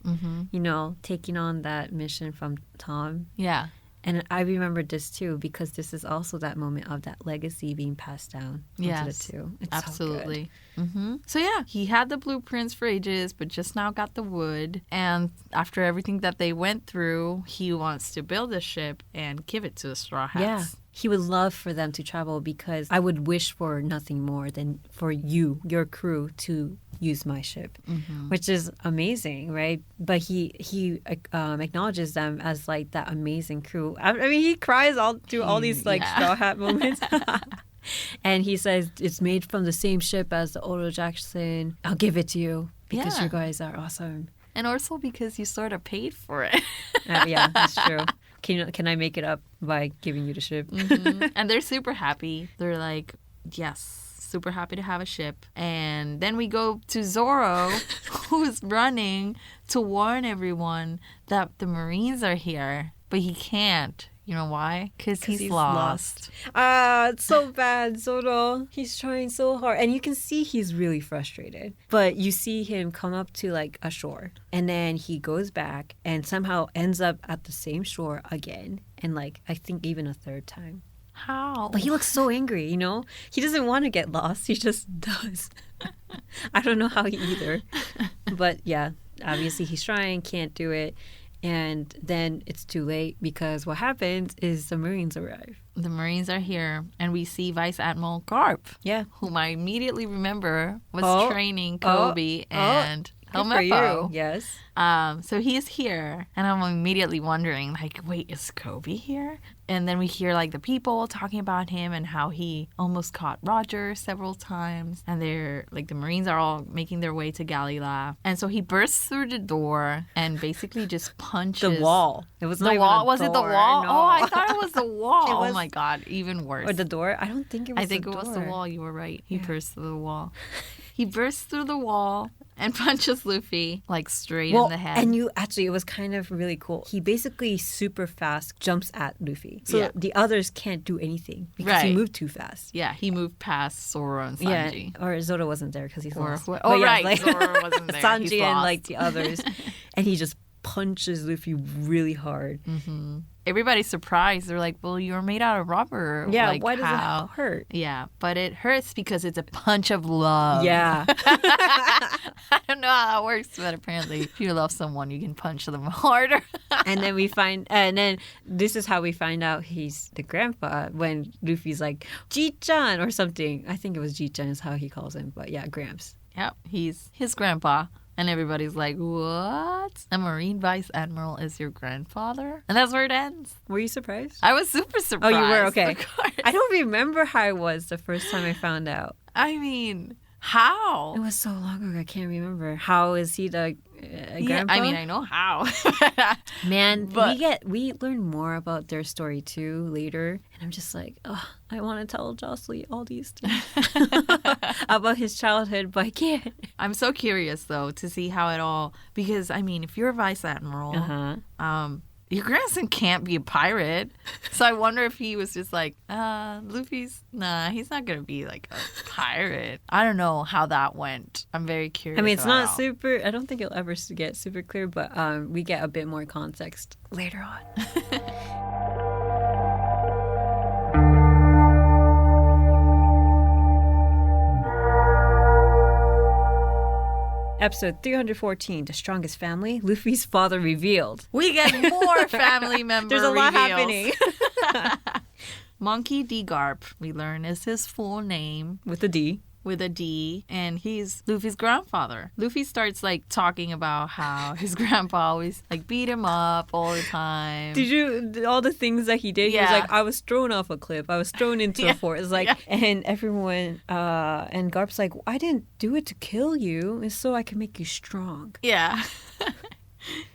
you know, taking on that mission from Tom. Yeah. And I remembered this too, because this is also that moment of that legacy being passed down onto the two. It's absolutely. So yeah, he had the blueprints for ages, but just now got the wood. And after everything that they went through, he wants to build a ship and give it to the Straw Hats. Yeah. He would love for them to travel, because I would wish for nothing more than for you, your crew, to use my ship, which is amazing, right? But he acknowledges them as like that amazing crew. I mean, he cries all through all these like Straw Hat moments. And he says, it's made from the same ship as the Oro Jackson. I'll give it to you because you guys are awesome. And also because you sort of paid for it. Yeah, that's true. Can I make it up by giving you the ship? And they're super happy. They're like, yes, super happy to have a ship. And then we go to Zoro, who's running to warn everyone that the Marines are here. But he can't. You know why? Because he's lost. It's so bad, Zoro. He's trying so hard. And you can see he's really frustrated. But you see him come up to like a shore. And then he goes back and somehow ends up at the same shore again. And like, I think even a third time. How? But he looks so angry, you know? He doesn't want to get lost. He just does. I don't know how either. But yeah, obviously he's trying, can't do it. And then it's too late, because what happens is the Marines arrive. The Marines are here, and we see Vice Admiral Garp, whom I immediately remember was training Kobe and Helmeppo. Yes. So he is here, and I'm immediately wondering, like, wait, is Kobe here? And then we hear, like, the people talking about him and how he almost caught Roger several times. And they're, like, the Marines are all making their way to Galila. And so he bursts through the door and basically just punches... The wall. It was the wall. Was it the wall? No. Oh, I thought it was the wall. Oh, my God. Even worse. Or the door? I don't think it was the door. I think it was the wall. You were right. He burst through the wall. He bursts through the wall and punches Luffy like straight in the head. And it was kind of really cool. He basically super fast jumps at Luffy. So the others can't do anything because he moved too fast. Yeah, he moved past Zoro and Sanji. Yeah, or Zoro wasn't there because he's lost. Zoro wasn't there. Sanji and like the others. And he just punches Luffy really hard. Mm-hmm. Everybody's surprised. They're like, well, you're made out of rubber. Yeah, like, why does it hurt? Yeah, but it hurts because it's a punch of love. Yeah. I don't know how that works, but apparently if you love someone, you can punch them harder. And then this is how we find out he's the grandpa when Luffy's like, Ji-chan or something. I think it was Ji-chan is how he calls him, but yeah, Gramps. Yep, he's his grandpa. And everybody's like, what? A Marine Vice Admiral is your grandfather? And that's where it ends. Were you surprised? I was super surprised. Oh, you were? Okay. I don't remember how it was the first time I found out. I mean, how? It was so long ago, I can't remember. How is he the grandpa? I mean, I know how. Man, we learn more about their story too later. And I'm just like, oh, I want to tell Jocelyn all these things about his childhood, but I can't. I'm so curious, though, to see how it all... Because, I mean, if you're a Vice Admiral... Your grandson can't be a pirate. So I wonder if he was just like, Luffy's, he's not going to be like a pirate. I don't know how that went. I'm very curious. I mean, it's not super, I don't think it'll ever get super clear, but we get a bit more context later on. Episode 314, The Strongest Family, Luffy's father revealed. We get more family member There's a lot happening. Monkey D. Garp, we learn, is his full name. With a D. With a D, and he's Luffy's grandfather. Luffy starts like talking about how his grandpa always like beat him up all the time. Did you all the things that he did? Yeah. He was like, I was thrown off a cliff. I was thrown into a fort. It's like, and everyone, and Garp's like, I didn't do it to kill you. It's so I can make you strong. Yeah.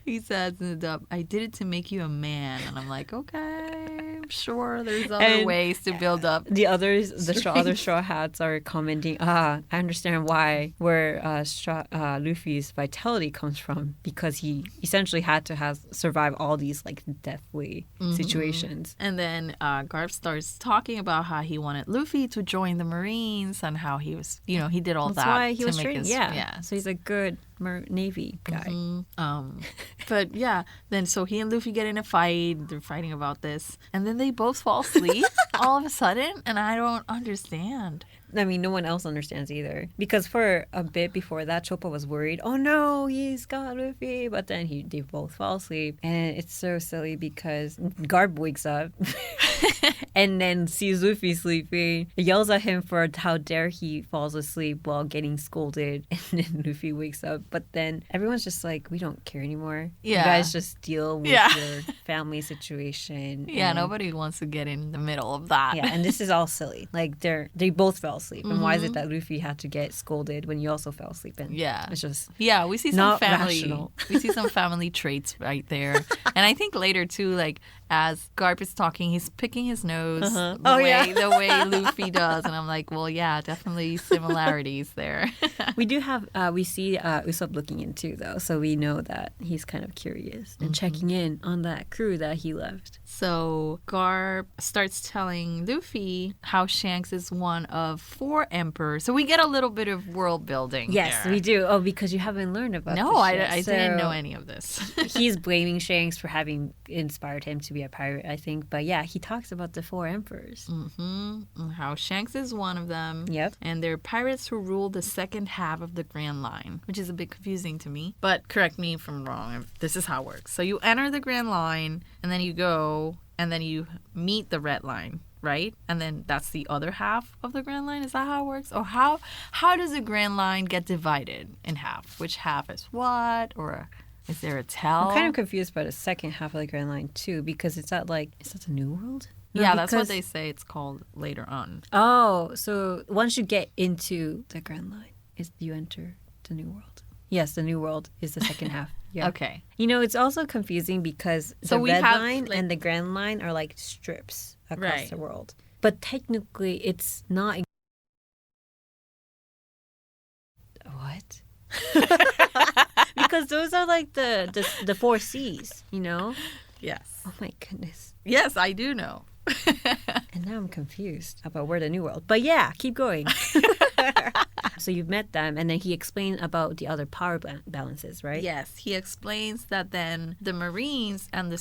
He says in the dub, I did it to make you a man. And I'm like, okay, I'm sure there's other ways to build up. The others, other Straw Hats are commenting, I understand where Luffy's vitality comes from, because he essentially had to survive all these like deathly situations. And then Garp starts talking about how he wanted Luffy to join the Marines and how he was, he did all that. That's why he to was make trained. Yeah. So he's a good Navy guy. But yeah, then so he and Luffy get in a fight. They're fighting about this. And then they both fall asleep all of a sudden. And I don't understand. I mean, no one else understands either. Because for a bit before that, Choppa was worried, oh no, he's got Luffy. But then they both fall asleep. And it's so silly because Garp wakes up and then sees Luffy sleeping, yells at him for how dare he falls asleep while getting scolded. And then Luffy wakes up. But then everyone's just like, we don't care anymore. Yeah. You guys just deal with your family situation. Yeah, nobody wants to get in the middle of that. Yeah, and this is all silly. Like, they both fell asleep. And why is it that Luffy had to get scolded when you also fell asleep? And it's just we see some family traits right there. And I think later too, like as Garp is talking, he's picking his nose the way Luffy does, and I'm like, well, yeah, definitely similarities there. We do have we see Usopp looking in too, though, so we know that he's kind of curious and checking in on that crew that he left. So Garp starts telling Luffy how Shanks is one of 4 emperors. So we get a little bit of world building. Yes, there. we do. Oh, because you haven't learned about this yet. I didn't know any of this. He's blaming Shanks for having inspired him to be a pirate, I think. But yeah, he talks about the 4 emperors. How Shanks is one of them. Yep. And they're pirates who rule the second half of the Grand Line, which is a bit confusing to me. But correct me if I'm wrong. This is how it works. So you enter the Grand Line, and then you go, and then you meet the Red Line. Right? And then that's the other half of the Grand Line? Is that how it works? Or how does the Grand Line get divided in half? Which half is what? Or is there a tell? I'm kind of confused by the second half of the Grand Line too, because is that the New World? No, yeah, that's what they say it's called later on. Oh, so once you get into the Grand Line, you enter the New World. Yes, the New World is the second half. Yeah. Okay. It's also confusing because the Red Line and the Grand Line are like strips across the world. But technically, it's not... What? Because those are like the four C's, you know? Yes. Oh my goodness. Yes, I do know. And now I'm confused about where the New World. But yeah, keep going. So you've met them, and then he explained about the other power balances, right? Yes, he explains that then the Marines and the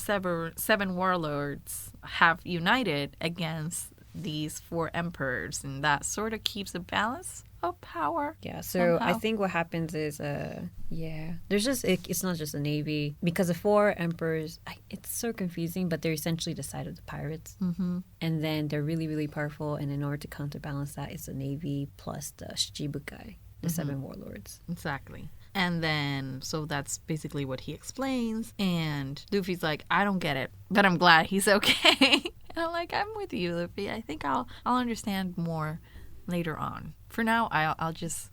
seven warlords have united against these four emperors, and that sort of keeps a balance of power. Yeah, so somehow. I think what happens is, there's just, it's not just a navy. Because the four emperors, it's so confusing, but they're essentially the side of the pirates. Mm-hmm. And then they're really, really powerful, and in order to counterbalance that, it's a navy plus the Shichibukai, the seven warlords. Exactly. And then, so that's basically what he explains. And Luffy's like, I don't get it, but I'm glad he's okay. And I'm like, I'm with you, Luffy. I think I'll understand more later on. For now, I'll just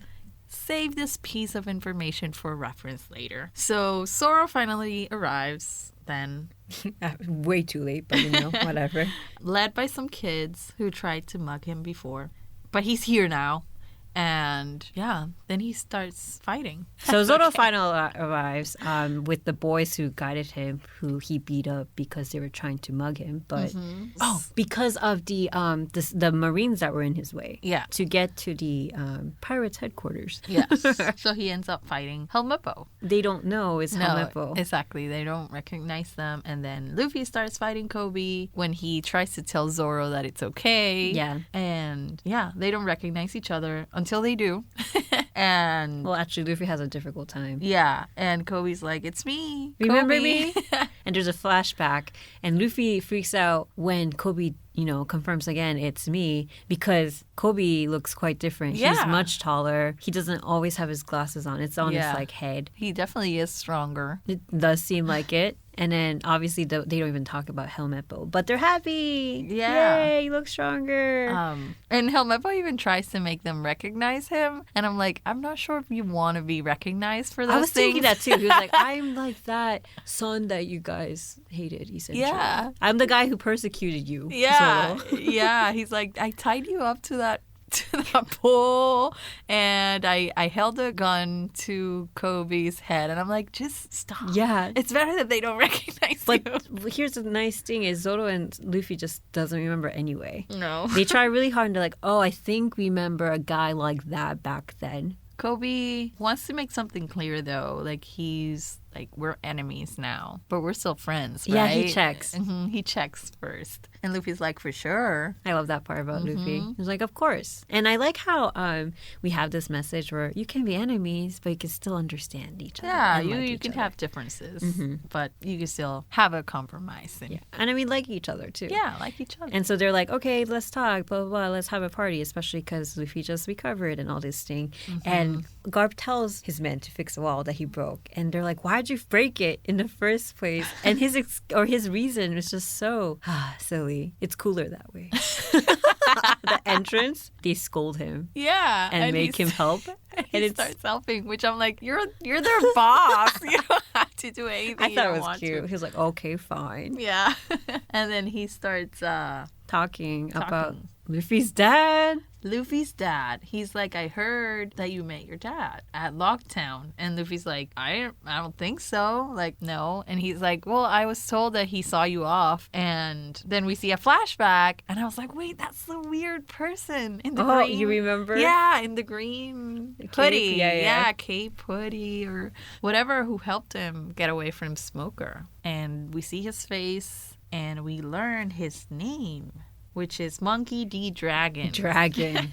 save this piece of information for reference later. So Zoro finally arrives then. Way too late, but whatever. Led by some kids who tried to mug him before. But he's here now. And yeah, then he starts fighting. So Zoro finally arrives with the boys who guided him, who he beat up because they were trying to mug him. But because of the Marines that were in his way. Yeah. To get to the pirates' headquarters. Yes. So he ends up fighting Helmeppo. They don't know it's Helmeppo. Exactly. They don't recognize them. And then Luffy starts fighting Kobe when he tries to tell Zoro that it's okay. Yeah. And yeah, they don't recognize each other until they do. And well, actually, Luffy has a difficult time. yeah, and Kobe's like, it's me. Remember Kobe. me? And there's a flashback, and Luffy freaks out when Kobe, confirms again, it's me, because Kobe looks quite different. Yeah. He's much taller. He doesn't always have his glasses on. It's on his Yeah. head. He definitely is stronger. It does seem like it. And then obviously they don't even talk about Helmeppo, but they're happy. Yeah. Yay, you look stronger. And Helmeppo even tries to make them recognize him. And I'm like, I'm not sure if you want to be recognized for those I was things. thinking that too. He was like, I'm like that son that you guys hated, essentially. Yeah. I'm the guy who persecuted you. Yeah. Zoro. Yeah. He's like, I tied you up to that pole, and I held a gun to Kobe's head, and I'm like, just stop. Yeah. It's better that they don't recognize But you. here's the nice thing is Zoro and Luffy just doesn't remember anyway. No. They try really hard and they're like, oh, I think we remember a guy like that back then. Kobe wants to make something clear, though. Like, he's like, we're enemies now, but we're still friends, right? Yeah, he checks. Mm-hmm. He checks first. And Luffy's like, for sure. I love that part about Luffy. He's like, of course. And I like how we have this message where you can be enemies, but you can still understand each other. Yeah, and like you each can other. have differences, but you can still have a compromise. And, Yeah. And I mean, like each other too. yeah, like each other. And so they're like, okay, let's talk, blah, blah, blah, let's have a party, especially because Luffy just recovered and all this thing. And Garp tells his men to fix the wall that he broke. And they're like, why'd you break it in the first place? And his reason was just so silly. It's cooler that way. The entrance, they scold him. Yeah. And make him help. And And he it's- starts helping, which I'm like, you're their boss. You don't have to do anything. I you thought don't it was want cute. to. He was like, okay, fine. Yeah. And then he starts Talking about Luffy's dad. Luffy's dad. He's like, I heard that you met your dad at Locktown. And Luffy's like, I don't think so. Like, no. And he's like, well, I was told that he saw you off. And then we see a flashback. And I was like, wait, that's the weird person in the Oh, green. you remember? Yeah, in the green cape? hoodie. Yeah. Cape hoodie or whatever, who helped him get away from Smoker. And we see his face and we learn his name, which is Monkey D. Dragon. Dragon.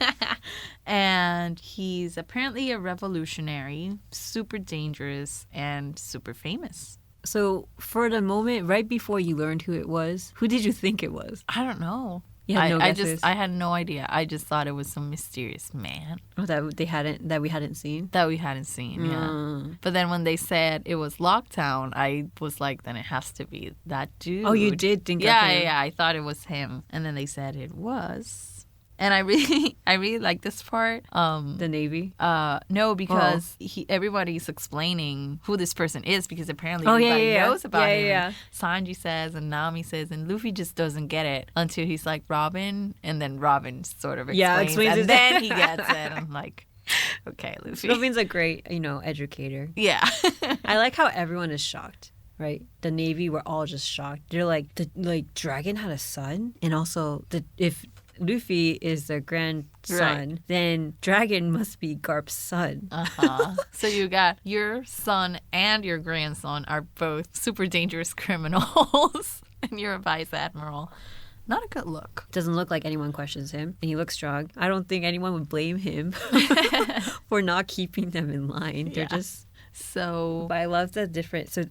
And he's apparently a revolutionary, super dangerous, and super famous. So for the moment, right before you learned who it was, who did you think it was? I don't know. You had no guesses? I had no idea. I just thought it was some mysterious man Oh, that we hadn't seen. that we hadn't seen. Yeah. But then when they said it was Locktown, I was like, then it has to be that dude. Oh, you did think of Yeah, him. yeah. I thought it was him, and then they said it was. And I really like this part. The Navy. No, because everybody's explaining who this person is because apparently Oh, yeah, everybody yeah, yeah. knows about Yeah, him. yeah, And Sanji says and Nami says, and Luffy just doesn't get it until he's like Robin, and then Robin sort of explains, Yeah, explains and it. then he gets it. I'm like, Okay, Luffy. Luffy's a great, educator. Yeah. I like how everyone is shocked, right? The Navy were all just shocked. They're like, Dragon had a son? And also, if Luffy is the grandson, then Dragon must be Garp's son. So you got your son and your grandson are both super dangerous criminals. And you're a vice admiral. Not a good look. Doesn't look like anyone questions him. And he looks strong. I don't think anyone would blame him for not keeping them in line. They're just... So... But I love the different... So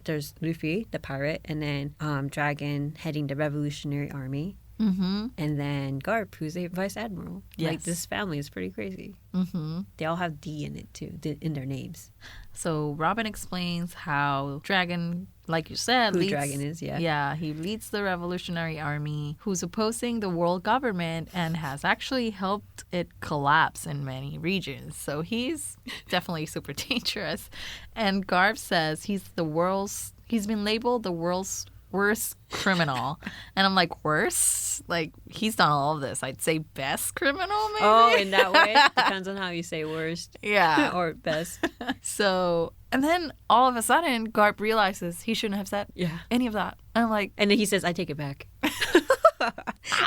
there's Luffy, the pirate, and then Dragon heading the Revolutionary Army. Mm-hmm. And then Garp, who's a vice admiral. Yes. Like, this family is pretty crazy. Mm-hmm. They all have D in it, too, in their names. So Robin explains how Dragon, like you said, Dragon is, yeah. Yeah, he leads the Revolutionary Army, who's opposing the world government and has actually helped it collapse in many regions. So he's definitely super dangerous. And Garp says he's been labeled the world's worst criminal. And I'm like, worse? Like, he's done all of this. I'd say best criminal, maybe? Oh, in that way? Depends on how you say worst. Yeah. Or best. So, and then all of a sudden, Garp realizes he shouldn't have said any of that. And I'm like... And then he says, I take it back.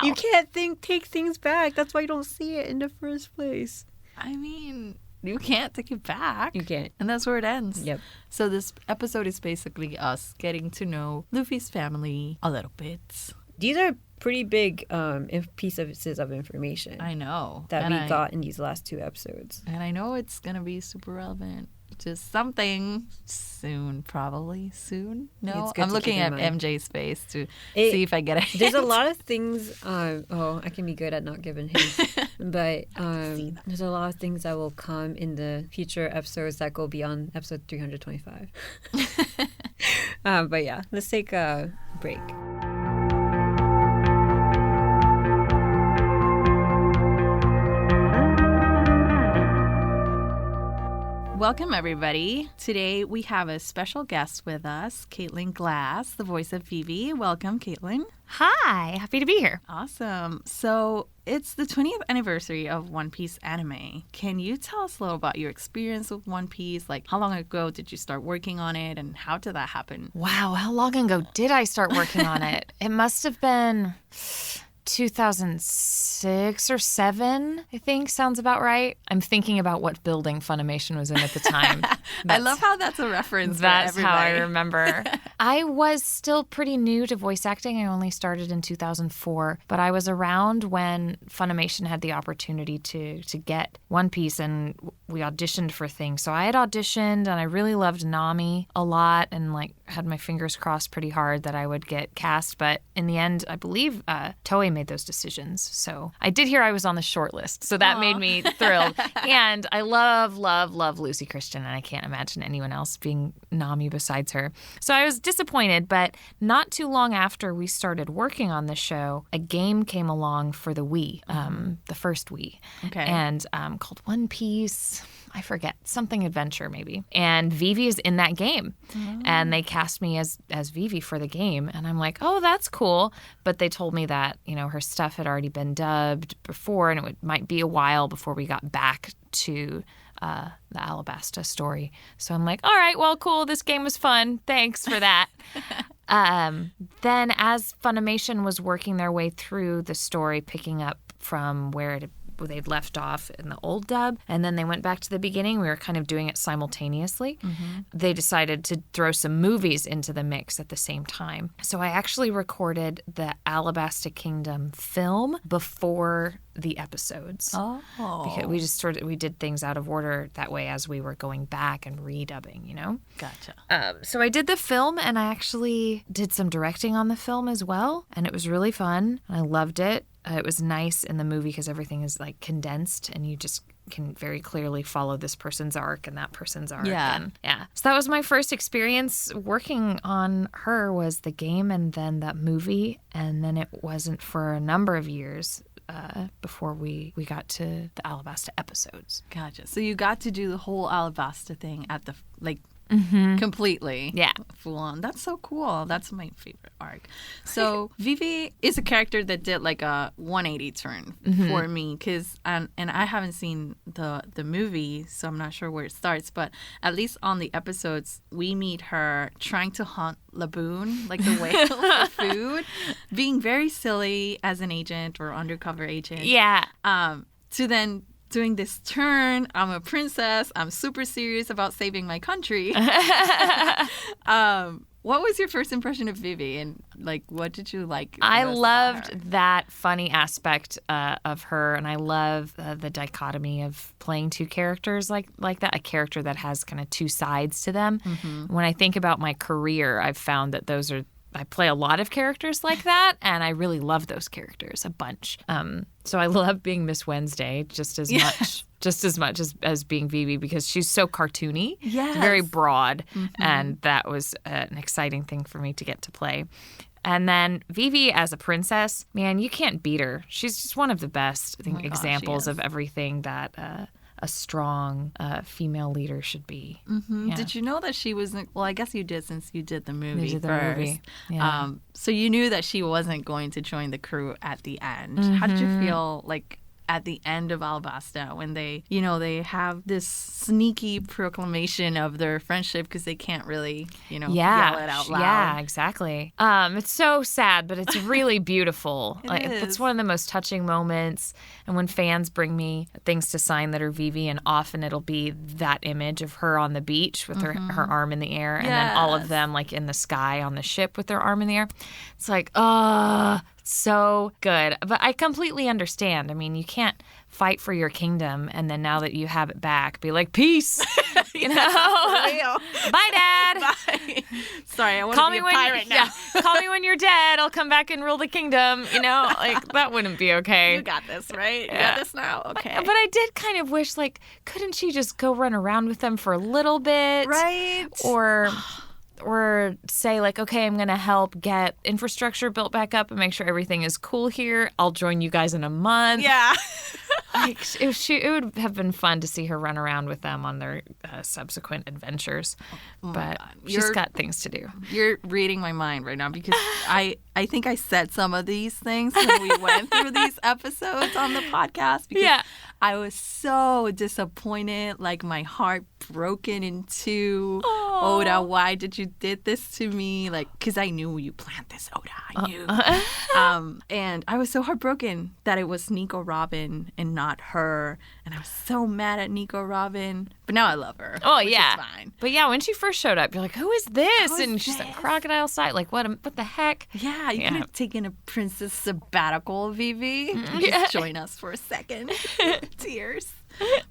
You can't take things back. That's why you don't see it in the first place. I mean... You can't take it back. You can't. And that's where it ends. Yep. So this episode is basically us getting to know Luffy's family a little bit. These are pretty big pieces of information. I know. That we got in these last 2 episodes. And I know it's going to be super relevant to something soon, probably. Soon? No? I'm looking at MJ's face to see if I get it. There's a lot of things... I can be good at not giving hints. But there's a lot of things that will come in the future episodes that go beyond episode 325. But yeah, let's take a break. Welcome, everybody. Today we have a special guest with us, Caitlin Glass, the voice of Vivi. Welcome, Caitlin. Hi, happy to be here. Awesome. So it's the 20th anniversary of One Piece anime. Can you tell us a little about your experience with One Piece? Like, how long ago did you start working on it, and how did that happen? Wow, how long ago did I start working on it? It must have been 2006 or 7, I think. Sounds about right. I'm thinking about what building Funimation was in at the time. I love how that's a reference. That's how I remember. I was still pretty new to voice acting. I only started in 2004, but I was around when Funimation had the opportunity to get One Piece, and we auditioned for things. So I had auditioned, and I really loved Nami a lot, and had my fingers crossed pretty hard that I would get cast. But in the end, I believe Toei made those decisions. So I did hear I was on the short list. So that made me thrilled. And I love Lucy Christian, and I can't imagine anyone else being Nami besides her. So I was disappointed, but not too long after we started working on the show, a game came along for the Wii, the first Wii. Okay. And called One Piece. I forget, something adventure maybe. And Vivi is in that game. Oh. And they cast me as Vivi for the game. And I'm like, oh, that's cool. But they told me that, her stuff had already been dubbed before, and it might be a while before we got back to the Alabasta story. So I'm like, all right, well, cool. This game was fun. Thanks for that. Then as Funimation was working their way through the story, picking up from where they'd left off in the old dub, and then they went back to the beginning. We were kind of doing it simultaneously. Mm-hmm. They decided to throw some movies into the mix at the same time. So I actually recorded the Alabasta Kingdom film before the episodes. Oh. Because we did things out of order that way as we were going back and redubbing, Gotcha. So I did the film, and I actually did some directing on the film as well, and it was really fun. I loved it. It was nice in the movie because everything is condensed, and you just can very clearly follow this person's arc and that person's arc. Yeah. So that was my first experience working on her, was the game and then that movie. And then it wasn't for a number of years before we got to the Alabasta episodes. Gotcha. So you got to do the whole Alabasta thing at the completely. Yeah. Full on. That's so cool. That's my favorite arc. So Vivi is a character that did like a 180 turn for me because, and I haven't seen the movie, so I'm not sure where it starts, but at least on the episodes, we meet her trying to hunt Laboon, like the whale, for food, being very silly as an agent or undercover agent. Yeah. To then doing this turn, I'm a princess, I'm super serious about saving my country. What was your first impression of Vivi, and like what did you like? I most about her? loved that funny aspect of her, and I love the dichotomy of playing two characters like that, a character that has kind of two sides to them. When I think about my career, I've found that I play a lot of characters like that, and I really love those characters a bunch. So I love being Miss Wednesday just as much as being Vivi, because she's so cartoony, very broad, and that was an exciting thing for me to get to play. And then Vivi as a princess, man, you can't beat her. She's just one of the best examples of everything that a strong female leader should be. Yeah. Did you know that she wasn't? Well, I guess you did since you did the movie did the first. movie. Yeah. So you knew that she wasn't going to join the crew at the end. How did you feel like at the end of Alabasta when they have this sneaky proclamation of their friendship because they can't really, yell it out loud? Yeah, exactly. It's so sad, but it's really beautiful. It's one of the most touching moments. And when fans bring me things to sign that are Vivi, and often it'll be that image of her on the beach with her arm in the air, and then all of them like in the sky on the ship with their arm in the air. It's like, so good. But I completely understand. I mean, you can't fight for your kingdom and then now that you have it back, be like, peace. Bye, Dad. Bye. Sorry, I want to be a pirate now. Yeah, call me when you're dead. I'll come back and rule the kingdom. Like that wouldn't be okay. You got this, right? You got this now. Okay. But I did kind of wish, like, couldn't she just go run around with them for a little bit? Right. Or say, like, okay, I'm going to help get infrastructure built back up and make sure everything is cool here. I'll join you guys in a month. Yeah. Like, it would have been fun to see her run around with them on their subsequent adventures. But she's got things to do. You're reading my mind right now because I think I said some of these things when we went through these episodes on the podcast because I was so disappointed, like my heart broken in two. Oda, why did you did this to me? Like, because I knew you planned this, Oda. I knew. And I was so heartbroken that it was Nico Robin and not her. And I was so mad at Nico Robin. But now I love her. Oh, which yeah. is fine. But yeah, when she first showed up, you're like, who is this? And she's a crocodile side. Like, what the heck? Yeah, you could have taken a princess sabbatical, Vivi. Just join us for a second. Tears.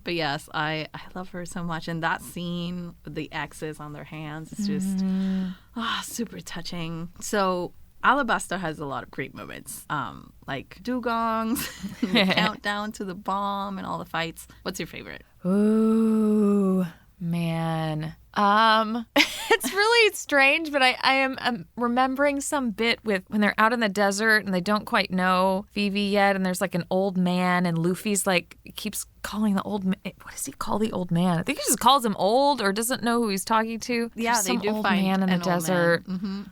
But yes, I love her so much. And that scene with the X's on their hands is just super touching. So Alabasta has a lot of great moments, like dugongs, the countdown to the bomb, and all the fights. What's your favorite? Ooh, man. It's really strange, but I am remembering some bit with when they're out in the desert and they don't quite know Vivi yet, and there's like an old man, and Luffy's like keeps calling the old man. What does he call the old man? I think he just calls him old or doesn't know who he's talking to. Yeah, there's they do old find man in the an desert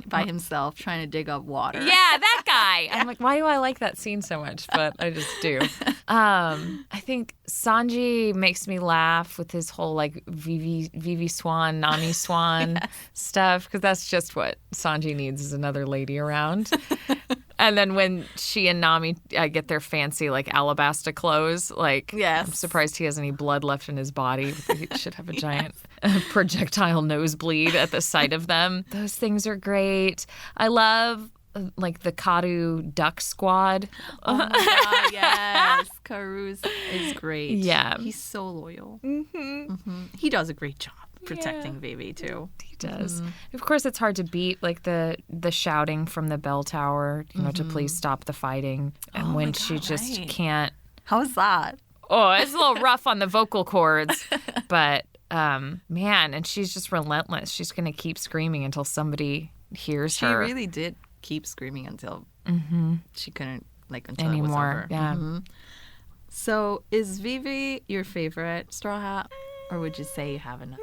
by himself trying to dig up water. Yeah, that guy. I'm like, why do I like that scene so much? But I just do. I think Sanji makes me laugh with his whole like Vivi Swan, Nami Swan stuff, because that's just what Sanji needs is another lady around. And then when she and Nami get their fancy like Alabasta clothes, like I'm surprised he has any blood left in his body. He should have a giant projectile nosebleed at the sight of them. Those things are great. I love like the Karu Duck Squad. Oh my God, yes. Karu is great. Yeah. He's so loyal. He does a great job protecting Vivi too. He does. Of course, it's hard to beat like the shouting from the bell tower, to please stop the fighting. And when she just can't. How's that? Oh, it's a little rough on the vocal cords, but man, and she's just relentless. She's going to keep screaming until somebody hears her. She really did keep screaming until she couldn't, like, until anymore. It was over. Yeah. So is Vivi your favorite Straw Hat, or would you say you have another?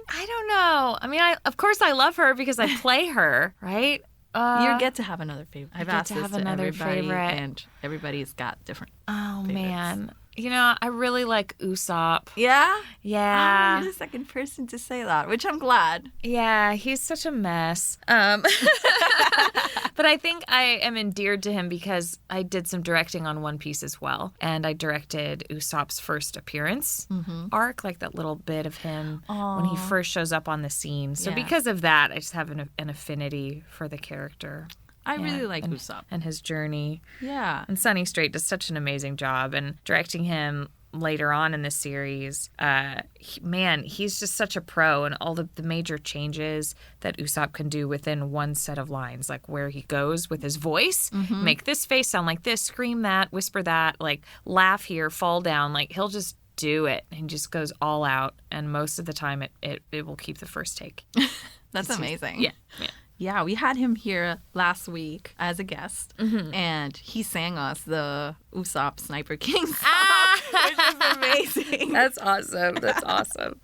I don't don't know. I mean, of course I love her because I play her, right? You get to have another favorite. I've asked to this have to another everybody, favorite. and everybody's got different Oh, favorites. man. You know, I really like Usopp. Yeah? Yeah. You're the second person to say that, which I'm glad. Yeah, he's such a mess. But I think I am endeared to him because I did some directing on One Piece as well. And I directed Usopp's first appearance arc, like that little bit of him when he first shows up on the scene. So because of that, I just have an affinity for the character. I really like Usopp. And his journey. Yeah. And Sunny Strait does such an amazing job. And directing him later on in the series, he's just such a pro. And all the major changes that Usopp can do within one set of lines, like where he goes with his voice, make this face sound like this, scream that, whisper that, like laugh here, fall down. Like he'll just do it. He just goes all out. And most of the time it will keep the first take. That's amazing. Yeah. Yeah, we had him here last week as a guest, and he sang us the Usopp Sniper King song, which is amazing. That's awesome. That's awesome.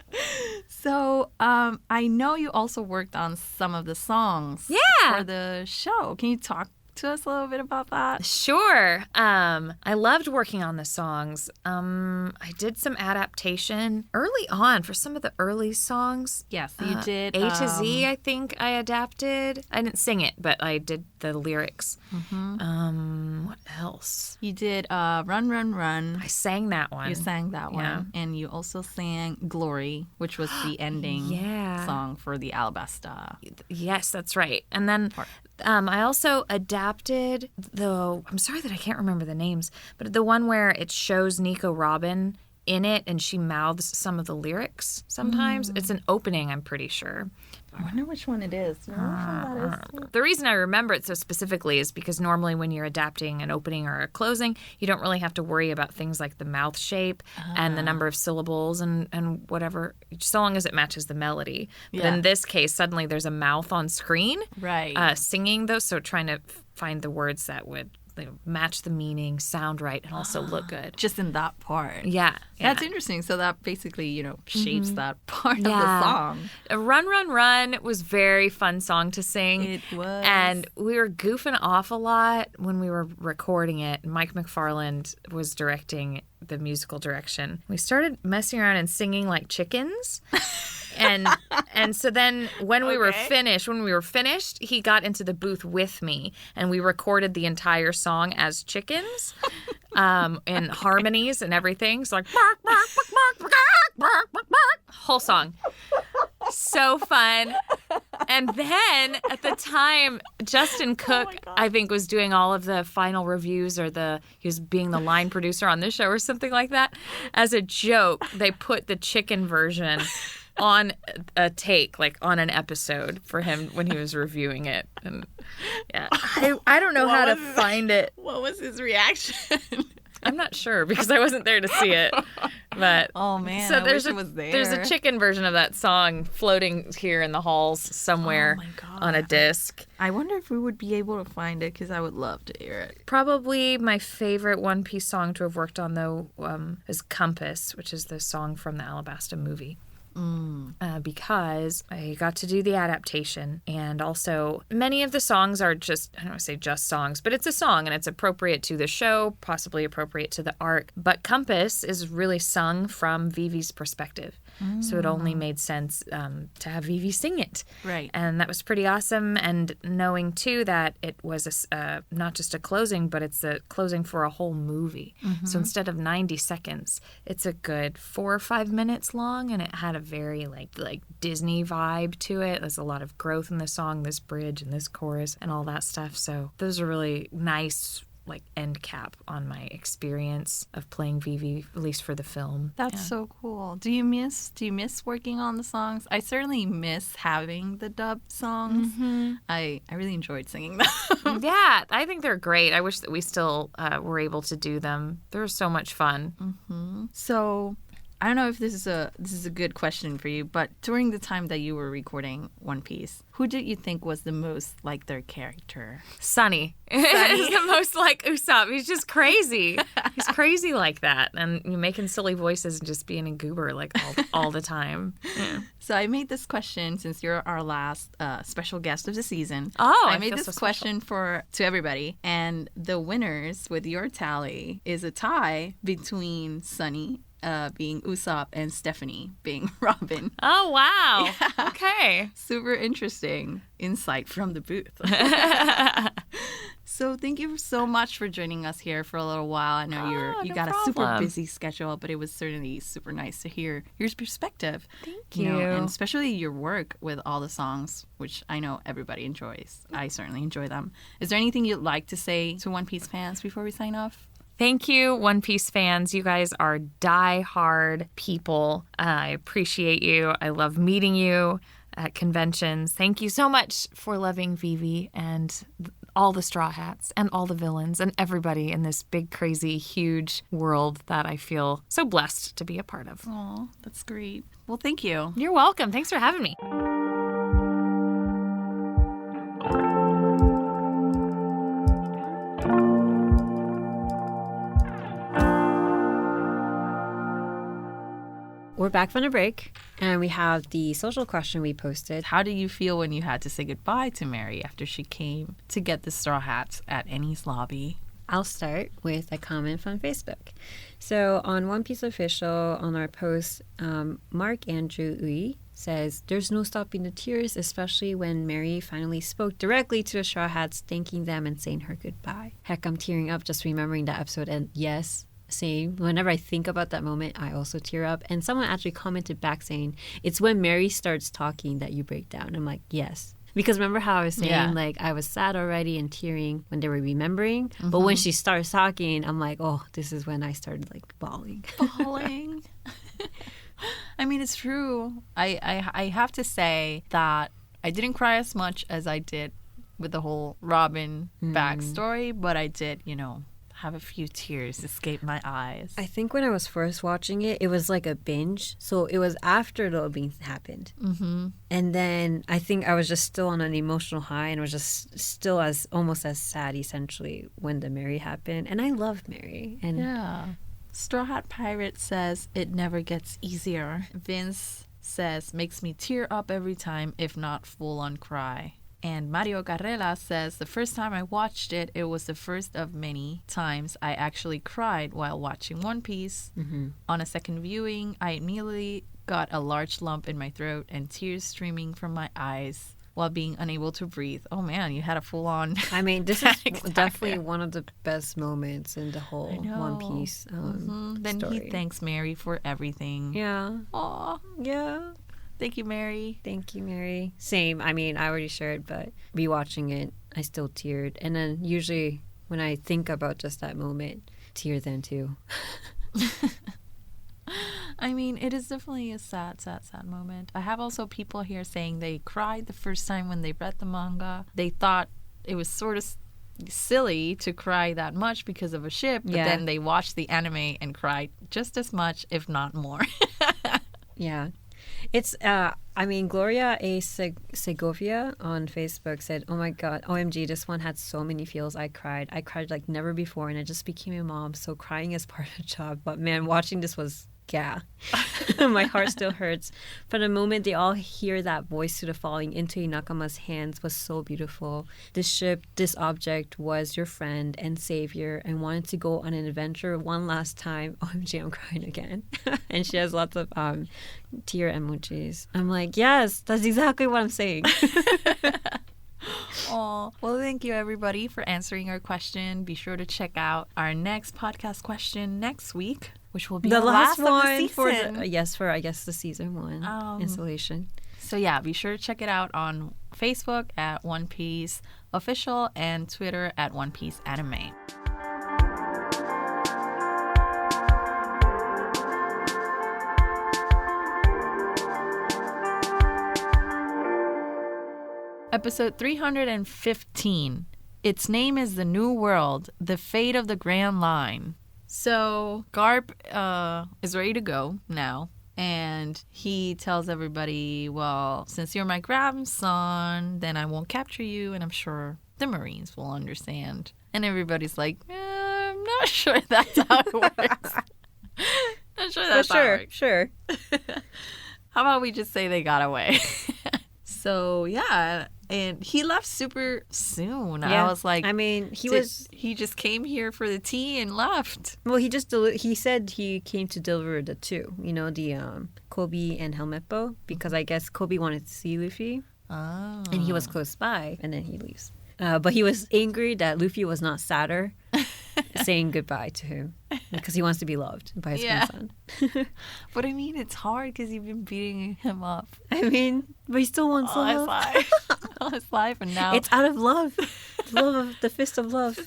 So I know you also worked on some of the songs for the show. Can you talk to us a little bit about that? Sure. I loved working on the songs. I did some adaptation early on for some of the early songs. Yes, you did. A to Z, I think I adapted. I didn't sing it, but I did the lyrics. What else? You did Run, Run, Run. I sang that one. You sang that Yeah. one. And you also sang Glory, which was the ending song for the Alabasta. Yes, that's right. And then I also adapted I'm sorry that I can't remember the names, but the one where it shows Nico Robin in it and she mouths some of the lyrics sometimes. It's an opening, I'm pretty sure. I wonder which one it is. You know which one that is? The reason I remember it so specifically is because normally when you're adapting an opening or a closing, you don't really have to worry about things like the mouth shape and the number of syllables and whatever, so long as it matches the melody. But in this case, suddenly there's a mouth on screen singing those, so trying to find the words that would match the meaning, sound right, and also look good. Just in that part. Yeah. That's interesting. So that basically, shapes that part of the song. Run, Run, Run was a very fun song to sing. It was. And we were goofing off a lot when we were recording it. Mike McFarland was directing the musical direction. We started messing around and singing like chickens. And so then when we were finished, he got into the booth with me and we recorded the entire song as chickens in harmonies and everything. So like bark, bark, bark, bark, bark, bark, bark, whole song. So fun. And then at the time, Justin Cook, I think, was doing all of the final reviews he was being the line producer on this show or something like that. As a joke, they put the chicken version on a take, like on an episode for him when he was reviewing it. And I don't know how to find it. What was his reaction? I'm not sure because I wasn't there to see it. But oh man, so there's a chicken version of that song floating here in the halls somewhere on a disc. I wonder if we would be able to find it because I would love to hear it. Probably my favorite One Piece song to have worked on though is Compass, which is the song from the Alabasta movie. Because I got to do the adaptation, and also many of the songs are just, I don't want to say just songs, but it's a song and it's appropriate to the show, possibly appropriate to the arc. But Compass is really sung from Vivi's perspective. So it only made sense to have Vivi sing it. Right. And that was pretty awesome. And knowing, too, that it was not just a closing, but it's a closing for a whole movie. So instead of 90 seconds, it's a good 4 or 5 minutes long. And it had a very, like Disney vibe to it. There's a lot of growth in the song, this bridge and this chorus and all that stuff. So those are really nice end cap on my experience of playing Vivi, at least for the film. That's so cool. Do you miss working on the songs? I certainly miss having the dubbed songs. I really enjoyed singing them. Yeah, I think they're great. I wish that we still were able to do them. They're so much fun. So I don't know if this is a good question for you, but during the time that you were recording One Piece, who did you think was the most like their character? Sunny. He's the most like Usopp. He's just crazy. He's crazy like that. And you're making silly voices and just being a goober like all the time. Yeah. So I made this question since you're our last special guest of the season. Oh, I made this question to everybody. And the winners with your tally is a tie between Sunny being Usopp and Stephanie being Robin. Oh, wow. Yeah. Okay. Super interesting insight from the booth. So thank you so much for joining us here for a little while. I know you got a super busy schedule, but it was certainly super nice to hear your perspective. Thank you. And especially your work with all the songs, which I know everybody enjoys. I certainly enjoy them. Is there anything you'd like to say to One Piece fans before we sign off? Thank you, One Piece fans. You guys are die-hard people. I appreciate you. I love meeting you at conventions. Thank you so much for loving Vivi and all the Straw Hats and all the villains and everybody in this big, crazy, huge world that I feel so blessed to be a part of. Oh, that's great. Well, thank you. You're welcome. Thanks for having me. We're back from a break, and we have the social question we posted. How did you feel when you had to say goodbye to Mary after she came to get the Straw Hats at Enies Lobby? I'll start with a comment from Facebook. So on One Piece Official, on our post, Mark Andrew Ui says, "There's no stopping the tears, especially when Mary finally spoke directly to the Straw Hats, thanking them and saying her goodbye." Heck, I'm tearing up just remembering that episode, and yes, same. Whenever I think about that moment, I also tear up. And someone actually commented back saying, it's when Mary starts talking that you break down. I'm like, yes. Because remember how I was saying, like, I was sad already and tearing when they were remembering. Mm-hmm. But when she starts talking, I'm like, oh, this is when I started, like, bawling. Bawling. I mean, it's true. I have to say that I didn't cry as much as I did with the whole Robin backstory, but I did, have a few tears escape my eyes. I think when I was first watching it, it was like a binge. So it was after the Lobby happened. Mm-hmm. And then I think I was just still on an emotional high and was just still almost as sad, essentially, when the Mary happened. And I loved Mary. And yeah. Straw Hat Pirate says, it never gets easier. Vince says, makes me tear up every time, if not full on cry. And Mario Carrera says, the first time I watched it, it was the first of many times I actually cried while watching One Piece. Mm-hmm. On a second viewing, I immediately got a large lump in my throat and tears streaming from my eyes while being unable to breathe. Oh man, you had a full-on I mean, this is definitely one of the best moments in the whole One Piece Then story. He thanks Mary for everything. Yeah. Aw. Yeah. Thank you, Mary. Thank you, Mary. Same. I mean, I already shared, but rewatching it, I still teared. And then usually when I think about just that moment, tear then too. I mean, it is definitely a sad moment. I have also people here saying they cried the first time when they read the manga. They thought it was sort of silly to cry that much because of a ship, but then they watched the anime and cried just as much, if not more. Yeah. It's, I mean, Gloria A. Segovia on Facebook said, oh my God, OMG, this one had so many feels. I cried like never before, and I just became a mom, so crying is part of the job. But man, watching this was, my heart still hurts. From the moment they all hear that voice to the falling into Inakama's hands was so beautiful. This ship, this object was your friend and savior and wanted to go on an adventure one last time. OMG, I'm crying again. And she has lots of tear emojis. I'm like, yes, that's exactly what I'm saying. Oh, well, thank you, everybody, for answering our question. Be sure to check out our next podcast question next week, which will be the last one for I guess the season 1 installation. So yeah, be sure to check it out on Facebook at One Piece Official and Twitter at One Piece Anime. Episode 315. Its name is The New World, The Fate of the Grand Line. So Garp is ready to go now. And he tells everybody, well, since you're my grandson, then I won't capture you. And I'm sure the Marines will understand. And everybody's like, I'm not sure that's how it works. Not sure that's how it works. Sure. How about we just say they got away? So, yeah. And he left super soon. Yeah. I was like, I mean, he just came here for the tea and left. Well, he said he came to deliver the two, the Kobe and Helmeppo, because I guess Kobe wanted to see Luffy. Oh. And he was close by, and then he leaves. But he was angry that Luffy was not sadder saying goodbye to him because he wants to be loved by his grandson. But I mean, it's hard because you've been beating him up. I mean, but he still wants love. All his life, and now it's out of love. The fist of love.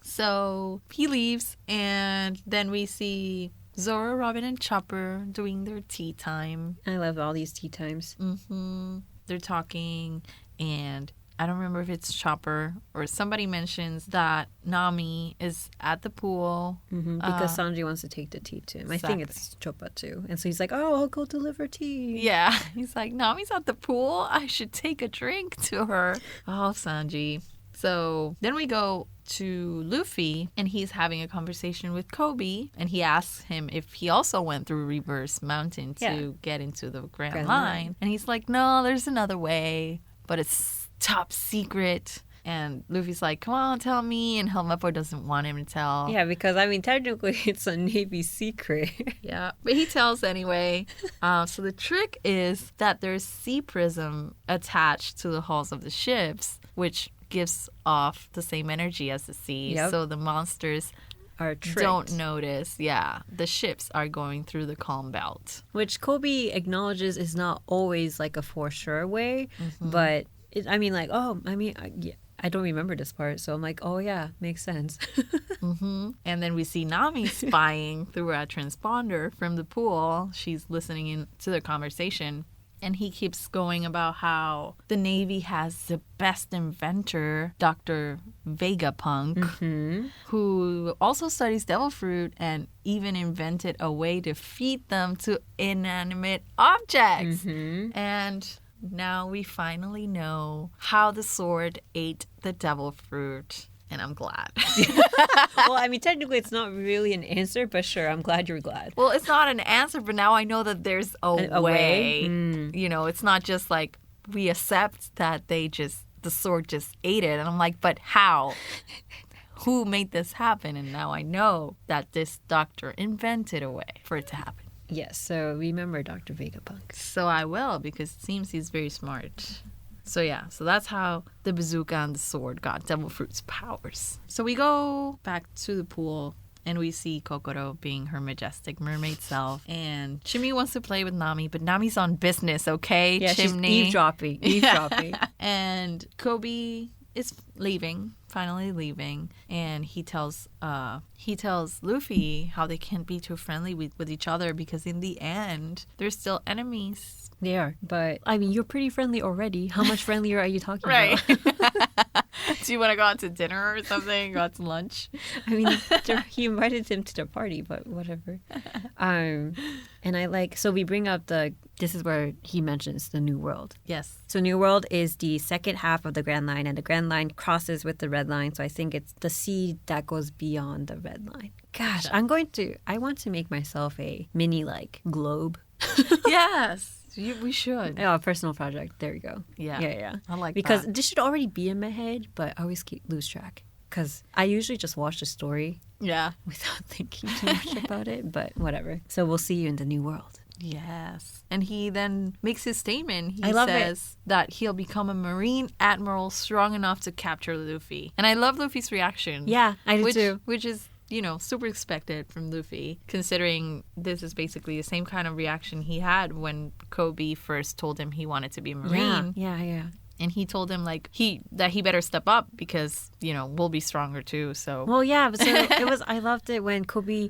So he leaves, and then we see Zoro, Robin, and Chopper doing their tea time. I love all these tea times. Mm-hmm. They're talking, and I don't remember if it's Chopper or somebody mentions that Nami is at the pool. Mm-hmm, because Sanji wants to take the tea to him. Exactly. I think it's Chopper too. And so he's like, oh, I'll go deliver tea. Yeah. He's like, Nami's at the pool. I should take a drink to her. Oh, Sanji. So then we go to Luffy, and he's having a conversation with Kobe, and he asks him if he also went through Reverse Mountain to get into the Grand Line. And he's like, no, there's another way, but it's top secret. And Luffy's like, come on, tell me. And Helmeppo doesn't want him to tell. Yeah, because, I mean, technically it's a Navy secret. Yeah, but he tells anyway. So the trick is that there's sea prism attached to the hulls of the ships, which gives off the same energy as the sea. Yep. So the monsters don't notice. Yeah, the ships are going through the calm belt. Which Kobe acknowledges is not always like a for sure way, but... I don't remember this part, so I'm like, oh yeah, makes sense. And then we see Nami spying through a transponder from the pool. She's listening in to their conversation, and he keeps going about how the Navy has the best inventor, Dr. Vegapunk, who also studies devil fruit and even invented a way to feed them to inanimate objects. And now we finally know how the sword ate the devil fruit, and I'm glad. Well, I mean, technically it's not really an answer, but sure, I'm glad you're glad. Well, it's not an answer, but now I know that there's a way. You know, it's not just like we accept that the sword just ate it, and I'm like, but how? Who made this happen? And now I know that this doctor invented a way for it to happen. Yes, so remember Dr. Vegapunk. So I will, because it seems he's very smart. So yeah, so that's how the bazooka and the sword got Devil Fruit's powers. So we go back to the pool, and we see Kokoro being her majestic mermaid self. And Chimney wants to play with Nami, but Nami's on business, okay? Yeah, Chimney. She's eavesdropping. And Kobe is finally leaving, and he tells Luffy how they can't be too friendly with each other, because in the end they're still enemies. They are, but I mean, you're pretty friendly already. How much friendlier are you talking about? Do you want to go out to dinner or something? Go out to lunch? I mean, he invited him to the party, but whatever. And so we bring up this is where he mentions the New World. Yes. So New World is the second half of the Grand Line, and the Grand Line crosses with the Red Line. So I think it's the sea that goes beyond the Red Line. Gosh, I want to make myself a mini globe. Yes. We should. Oh, a personal project. There you go. Yeah. I like because that. This should already be in my head, but I always lose track. Because I usually just watch the story without thinking too much about it, but whatever. So we'll see you in the New World. Yes. And he then makes his statement. He says that he'll become a Marine Admiral strong enough to capture Luffy. And I love Luffy's reaction. Yeah, I do too. Which is, super expected from Luffy, considering this is basically the same kind of reaction he had when Kobe first told him he wanted to be a Marine. Yeah. And he told him like that he better step up because, you know, we'll be stronger too. So Well, yeah. So it was. I loved it when Kobe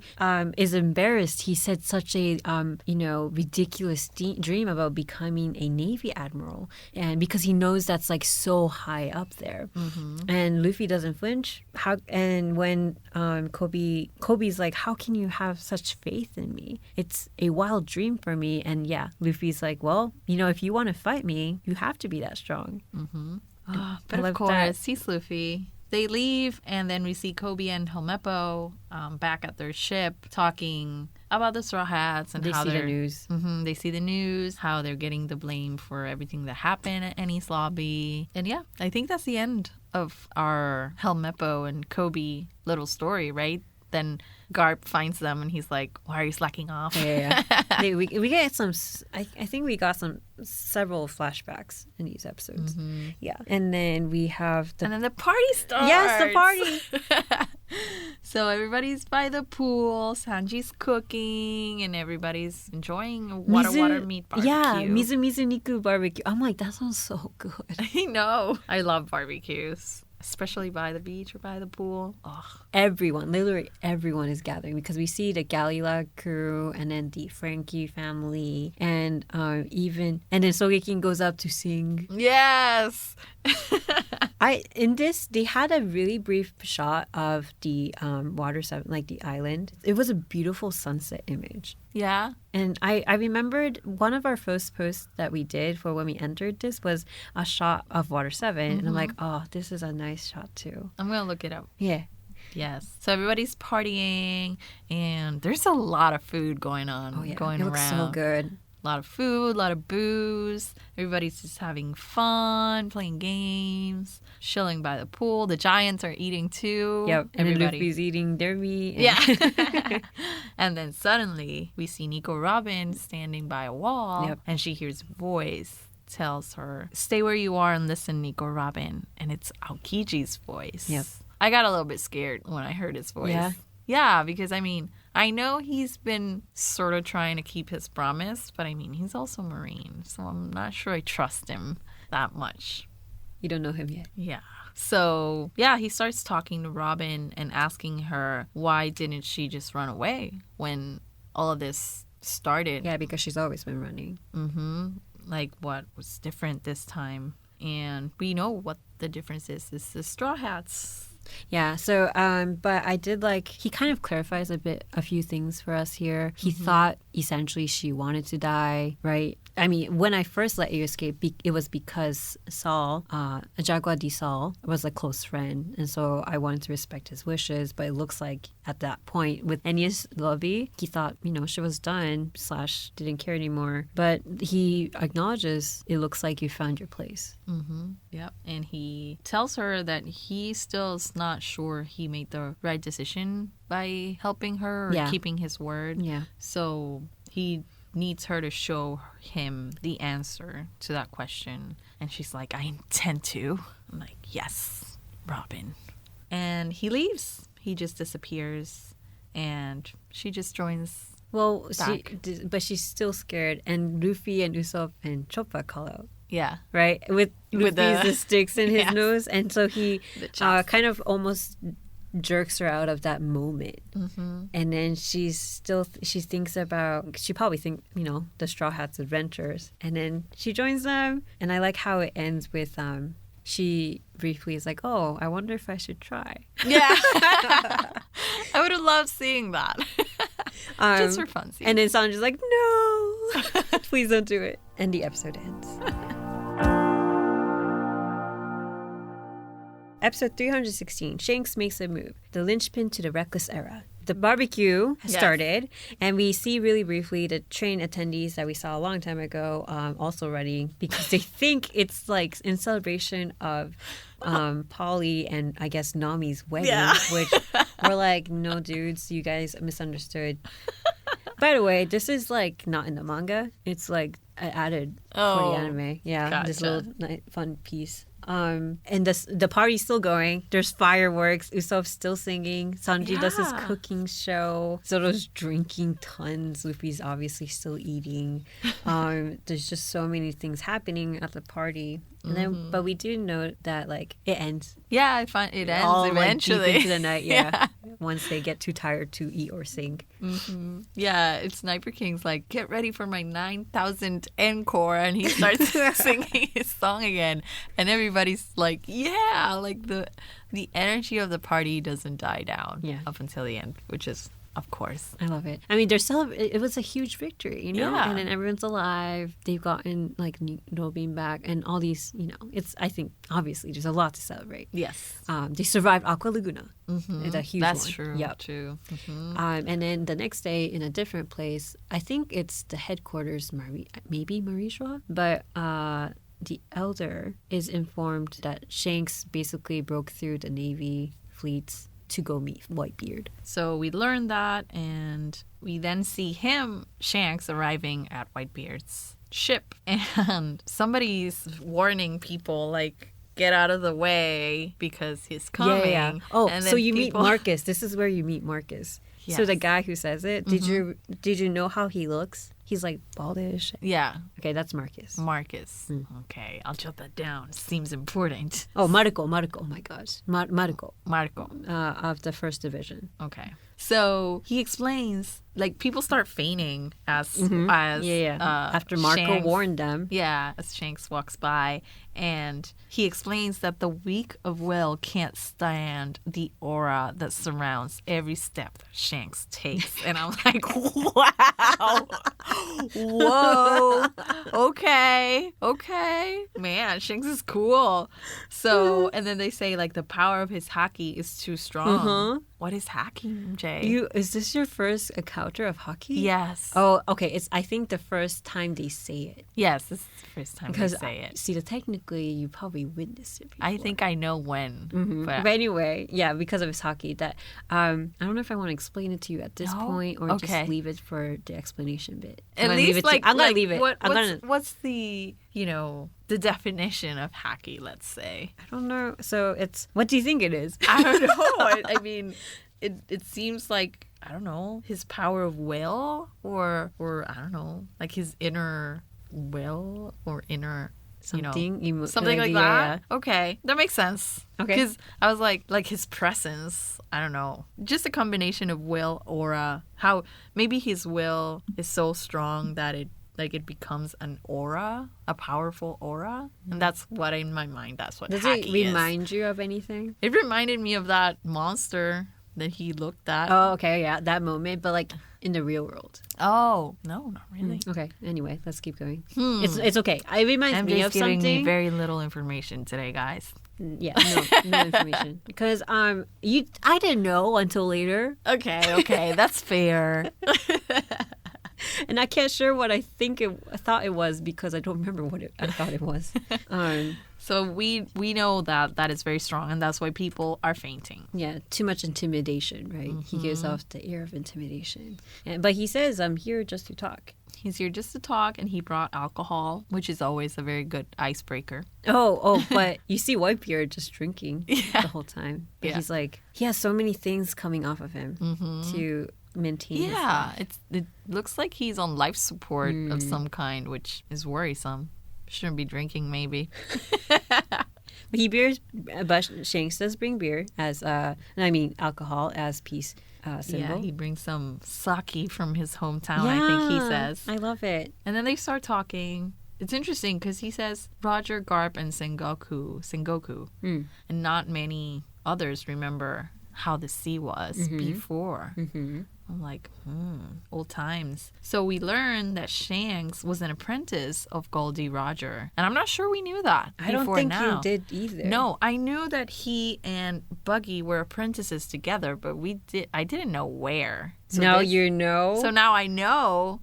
is embarrassed. He said such a ridiculous dream about becoming a Navy admiral, and because he knows that's like so high up there. And Luffy doesn't flinch. And when Kobe's like, how can you have such faith in me? It's a wild dream for me. And yeah, Luffy's like, well, you know, if you want to fight me, you have to be that strong. but of course, he's Luffy. They leave, and then we see Kobe and Helmeppo back at their ship talking about the Straw Hats and how they see the news. They see the news, how they're getting the blame for everything that happened at Enies Lobby. And yeah, I think that's the end of our Helmeppo and Kobe little story, right? Then Garp finds them and he's like, why are you slacking off? Yeah. we get some, I think we got several flashbacks in these episodes. Yeah. And then we have and then the party starts. Yes, the party. So everybody's by the pool, Sanji's cooking, and everybody's enjoying a water meat barbecue. Yeah, mizu niku barbecue. I'm like, that sounds so good. I know. I love barbecues. Especially by the beach or by the pool. Ugh. Literally everyone is gathering because we see the Galila crew and then the Frankie family and then Sogeking goes up to sing. Yes. In this they had a really brief shot of the water 7, like the island. It was a beautiful sunset image. Yeah. And I remembered one of our first posts that we did for when we entered this was a shot of Water 7. And I'm like, oh, this is a nice shot too. I'm going to look it up. Yeah. Yes. So everybody's partying and there's a lot of food going on. Oh, yeah. Going it looks around. so good. A lot of food, a lot of booze. Everybody's just having fun, playing games, chilling by the pool. The giants are eating too. Yep. And then Luffy's eating their meat. Yeah. And then suddenly we see Nico Robin standing by a wall. Yep. And she hears a voice. Tells her, stay where you are and listen, Nico Robin. And it's Aokiji's voice. Yep. I got a little bit scared when I heard his voice. Yeah. Yeah, because I mean, I know he's been sort of trying to keep his promise, but I mean, he's also Marine, so I'm not sure I trust him that much. You don't know him yet. Yeah. So, yeah, he starts talking to Robin and asking her, why didn't she just run away when all of this started? Yeah, because she's always been running. Like, what was different this time? And we know what the difference is. It's the Straw Hats. Yeah, so, but I did like, he kind of clarifies a few things for us here. He thought essentially she wanted to die, right? I mean, when I first let you escape, it was because Saul, Jaguar di Saul, was a close friend. And so I wanted to respect his wishes. But it looks like at that point with Enies Lobby, he thought, she was done / didn't care anymore. But he acknowledges it looks like you found your place. Yep. And he tells her that he still is not sure he made the right decision by helping her or keeping his word. Yeah. So he needs her to show him the answer to that question. And she's like, I intend to. I'm like, yes, Robin. And he leaves. He just disappears. And she just joins back. But she's still scared. And Luffy and Usopp and Choppa call out. Yeah. Right? With the sticks in his nose. And so he kind of almost jerks her out of that moment. And then she thinks about, she probably think, the Straw Hats adventures. And then she joins them. And I like how it ends with, she briefly is like, oh, I wonder if I should try. Yeah. I would have loved seeing that. Just for fun. And then Sanji's like, no, please don't do it. And the episode ends. Episode 316, Shanks makes a move, the linchpin to the reckless era. The barbecue has started, and we see really briefly the train attendees that we saw a long time ago also running because they think it's like in celebration of Polly and I guess Nami's wedding, which we're like, no dudes, you guys misunderstood. By the way, this is like not in the manga. It's like added for the anime. Yeah, gotcha. This little fun piece. And the party's still going. There's fireworks. Usopp's still singing. Sanji does his cooking show. Zoro's drinking tons. Luffy's obviously still eating. There's just so many things happening at the party. And then, but we do know that like it ends. Yeah, I find it ends All, eventually. Like, deep into the night, yeah. Once they get too tired to eat or sing. Yeah, it's Sniper King's like, get ready for my 9,000th encore, and he starts singing his song again, and everybody's like, yeah, like the energy of the party doesn't die down up until the end, which is. Of course. I love it. I mean, it was a huge victory, you know? Yeah. And then everyone's alive. They've gotten, like, Robin back and all these, you know. I think, obviously, there's a lot to celebrate. Yes. They survived Aqua Laguna. It's a huge That's one. true. Yep. True. And then the next day, in a different place, I think it's the headquarters, maybe Marisha? But the elder is informed that Shanks basically broke through the Navy fleets to go meet Whitebeard. So we learned that, and we then see Shanks, arriving at Whitebeard's ship. And somebody's warning people, like, get out of the way because he's coming. Yeah. Oh, and so you meet Marcus. This is where you meet Marcus. Yes. So the guy who says it, did you know how he looks? He's like baldish. Yeah. Okay, that's Marcus. Marcus. Okay, I'll jot that down. Seems important. Oh, Marco. Oh my gosh. Marco. Marco. Of the first division. Okay. So he explains, like, people start fainting as after Marco Shanks, warned them. Yeah, as Shanks walks by, and he explains that the weak of will can't stand the aura that surrounds every step that Shanks takes. And I'm like, wow. Whoa. Okay. Man, Shanks is cool. So, and then they say, like, the power of his haki is too strong. What is haki, Jay? Is this your first encounter of hockey? Yes. Oh, okay. It's I think the first time they say it. Yes, this is the first time they say it. See, technically you probably witnessed it before. I think I know when. But anyway, yeah, because of his hockey. That I don't know if I want to explain it to you at this point or just leave it for the explanation bit. At least, I'm gonna leave it. What's the the definition of haki? Let's say. I don't know. So what do you think it is? I don't know. I mean, it seems like, I don't know, his power of will or I don't know, like his inner will or inner something like that. Yeah. Okay, that makes sense. Okay, because I was like his presence. I don't know, just a combination of will, aura. How maybe his will is so strong that it becomes an aura, a powerful aura, and that's what in my mind. That's what. Does haki it remind you of anything? It reminded me of that monster that he looked at. Oh, okay, yeah, that moment, but like in the real world. Oh, no, not really. Okay, anyway, let's keep going. It's okay. It reminds me of something. MJ's giving me very little information today, guys. Yeah, no information. Because I didn't know until later. Okay, that's fair. And I can't share what I thought it was because I don't remember what I thought it was. So we know that is very strong, and that's why people are fainting. Yeah, too much intimidation, right? He gives off the air of intimidation. But he says, I'm here just to talk. He's here just to talk, and he brought alcohol, which is always a very good icebreaker. Oh, but you see Whitebeard just drinking the whole time. But he's like, he has so many things coming off of him to maintain his life. It looks like he's on life support of some kind, which is worrisome. Shouldn't be drinking, maybe. But Shanks does bring beer alcohol as peace symbol. Yeah, he brings some sake from his hometown, I think he says. I love it. And then they start talking. It's interesting because he says Roger, Garp, and Sengoku. And not many others remember how the sea was before. I'm like, old times. So we learned that Shanks was an apprentice of Goldie Roger. And I'm not sure we knew that I don't think you did either. No, I knew that he and Buggy were apprentices together, but I didn't know where. So you know? So now I know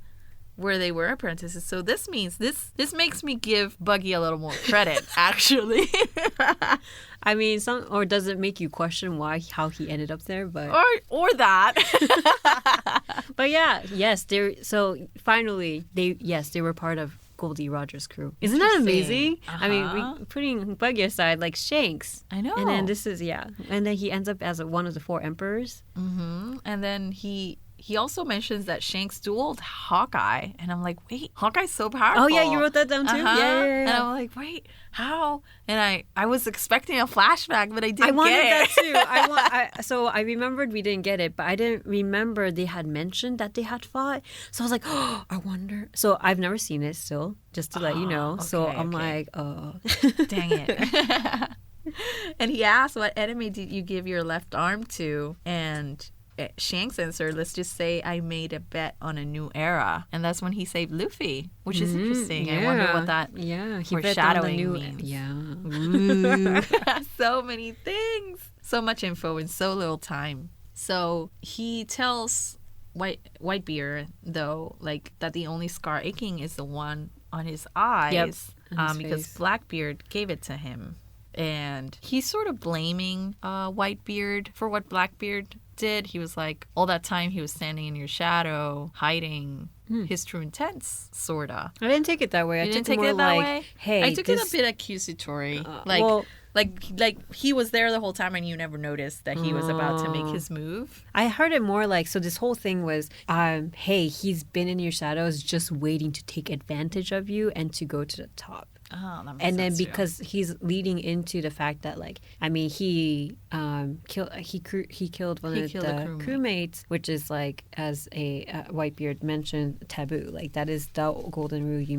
where they were apprentices. So this means this makes me give Buggy a little more credit, actually. I mean, or does it make you question how he ended up there? But or that. But yes, so finally they were part of Goldie Rogers crew. Isn't that amazing? Interesting. I mean, putting Buggy aside, like Shanks. I know. And then this is, and then he ends up as one of the 4 emperors. Mm-hmm. And then he also mentions that Shanks dueled Hawkeye. And I'm like, wait, Hawkeye's so powerful. Oh, yeah, you wrote that down too? Yeah. And I'm like, wait, how? And I was expecting a flashback, but I didn't I wanted get it. that too. So I remembered we didn't get it, but I didn't remember they had mentioned that they had fought. So I was like, oh, I wonder. So I've never seen it still, just to let you know. So I'm like, oh. Dang it. And he asked, what enemy did you give your left arm to? And Shanks answered, let's just say I made a bet on a new era. And that's when he saved Luffy, which is interesting. Yeah. I wonder what that he foreshadowing means. Yeah. Ooh. So many things. So much info in so little time. So he tells Whitebeard, though, like that the only scar aching is the one on his eyes, because Blackbeard gave it to him. And he's sort of blaming Whitebeard for what Blackbeard did. He was like, all that time he was standing in your shadow, hiding his true intents, sorta. I didn't take it that way. I didn't took take it more it that like, way? hey, I took it a bit accusatory. Like he was there the whole time and you never noticed that he was about to make his move. I heard it more like, so this whole thing was, hey, he's been in your shadows just waiting to take advantage of you and to go to the top. Oh, that makes and then sense, because he's leading into the fact that, like, I mean, he killed one of the crewmates, which is like, as a Whitebeard mentioned, taboo. Like that is the golden rule you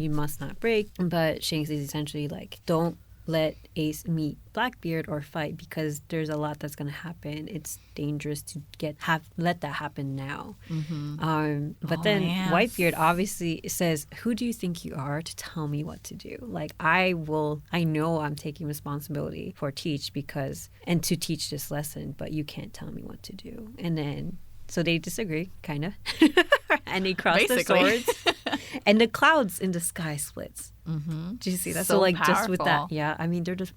must not break. But Shanks is essentially like, don't let Ace meet Blackbeard or fight because there's a lot that's going to happen. It's dangerous to let that happen now. Mm-hmm. But then Whitebeard obviously says, who do you think you are to tell me what to do? Like, I know I'm taking responsibility for to teach this lesson, but you can't tell me what to do. And then, so they disagree, kind of. And they cross their swords. And the clouds in the sky splits. Mm-hmm. Do you see that? So like, powerful. Just with that, yeah. I mean, Shanks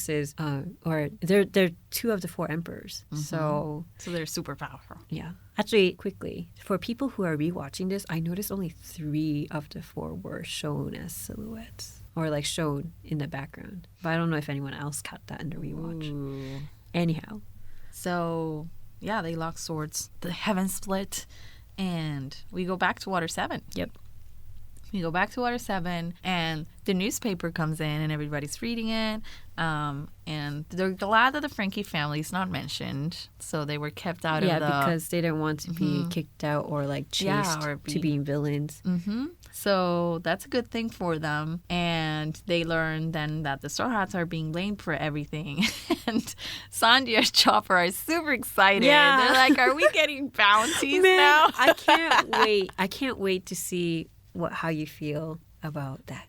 is, they're 2 of the 4 emperors. Mm-hmm. So they're super powerful. Yeah. Actually, quickly, for people who are rewatching this, I noticed only 3 of the 4 were shown as silhouettes or like shown in the background. But I don't know if anyone else caught that in the rewatch. Ooh. Anyhow. So yeah, they lock swords. The heavens split. And we go back to Water 7. Yep. We go back to Water 7, and the newspaper comes in, and everybody's reading it. And they're glad that the Frankie family is not mentioned, so they were kept out of the... Yeah, because they didn't want to be kicked out or like chased to being villains. Mm-hmm. So that's a good thing for them. And they learn then that the Straw Hats are being blamed for everything. And Sanji and Chopper are super excited. Yeah. They're like, are we getting bounties now? I can't wait. I can't wait to see how you feel about that.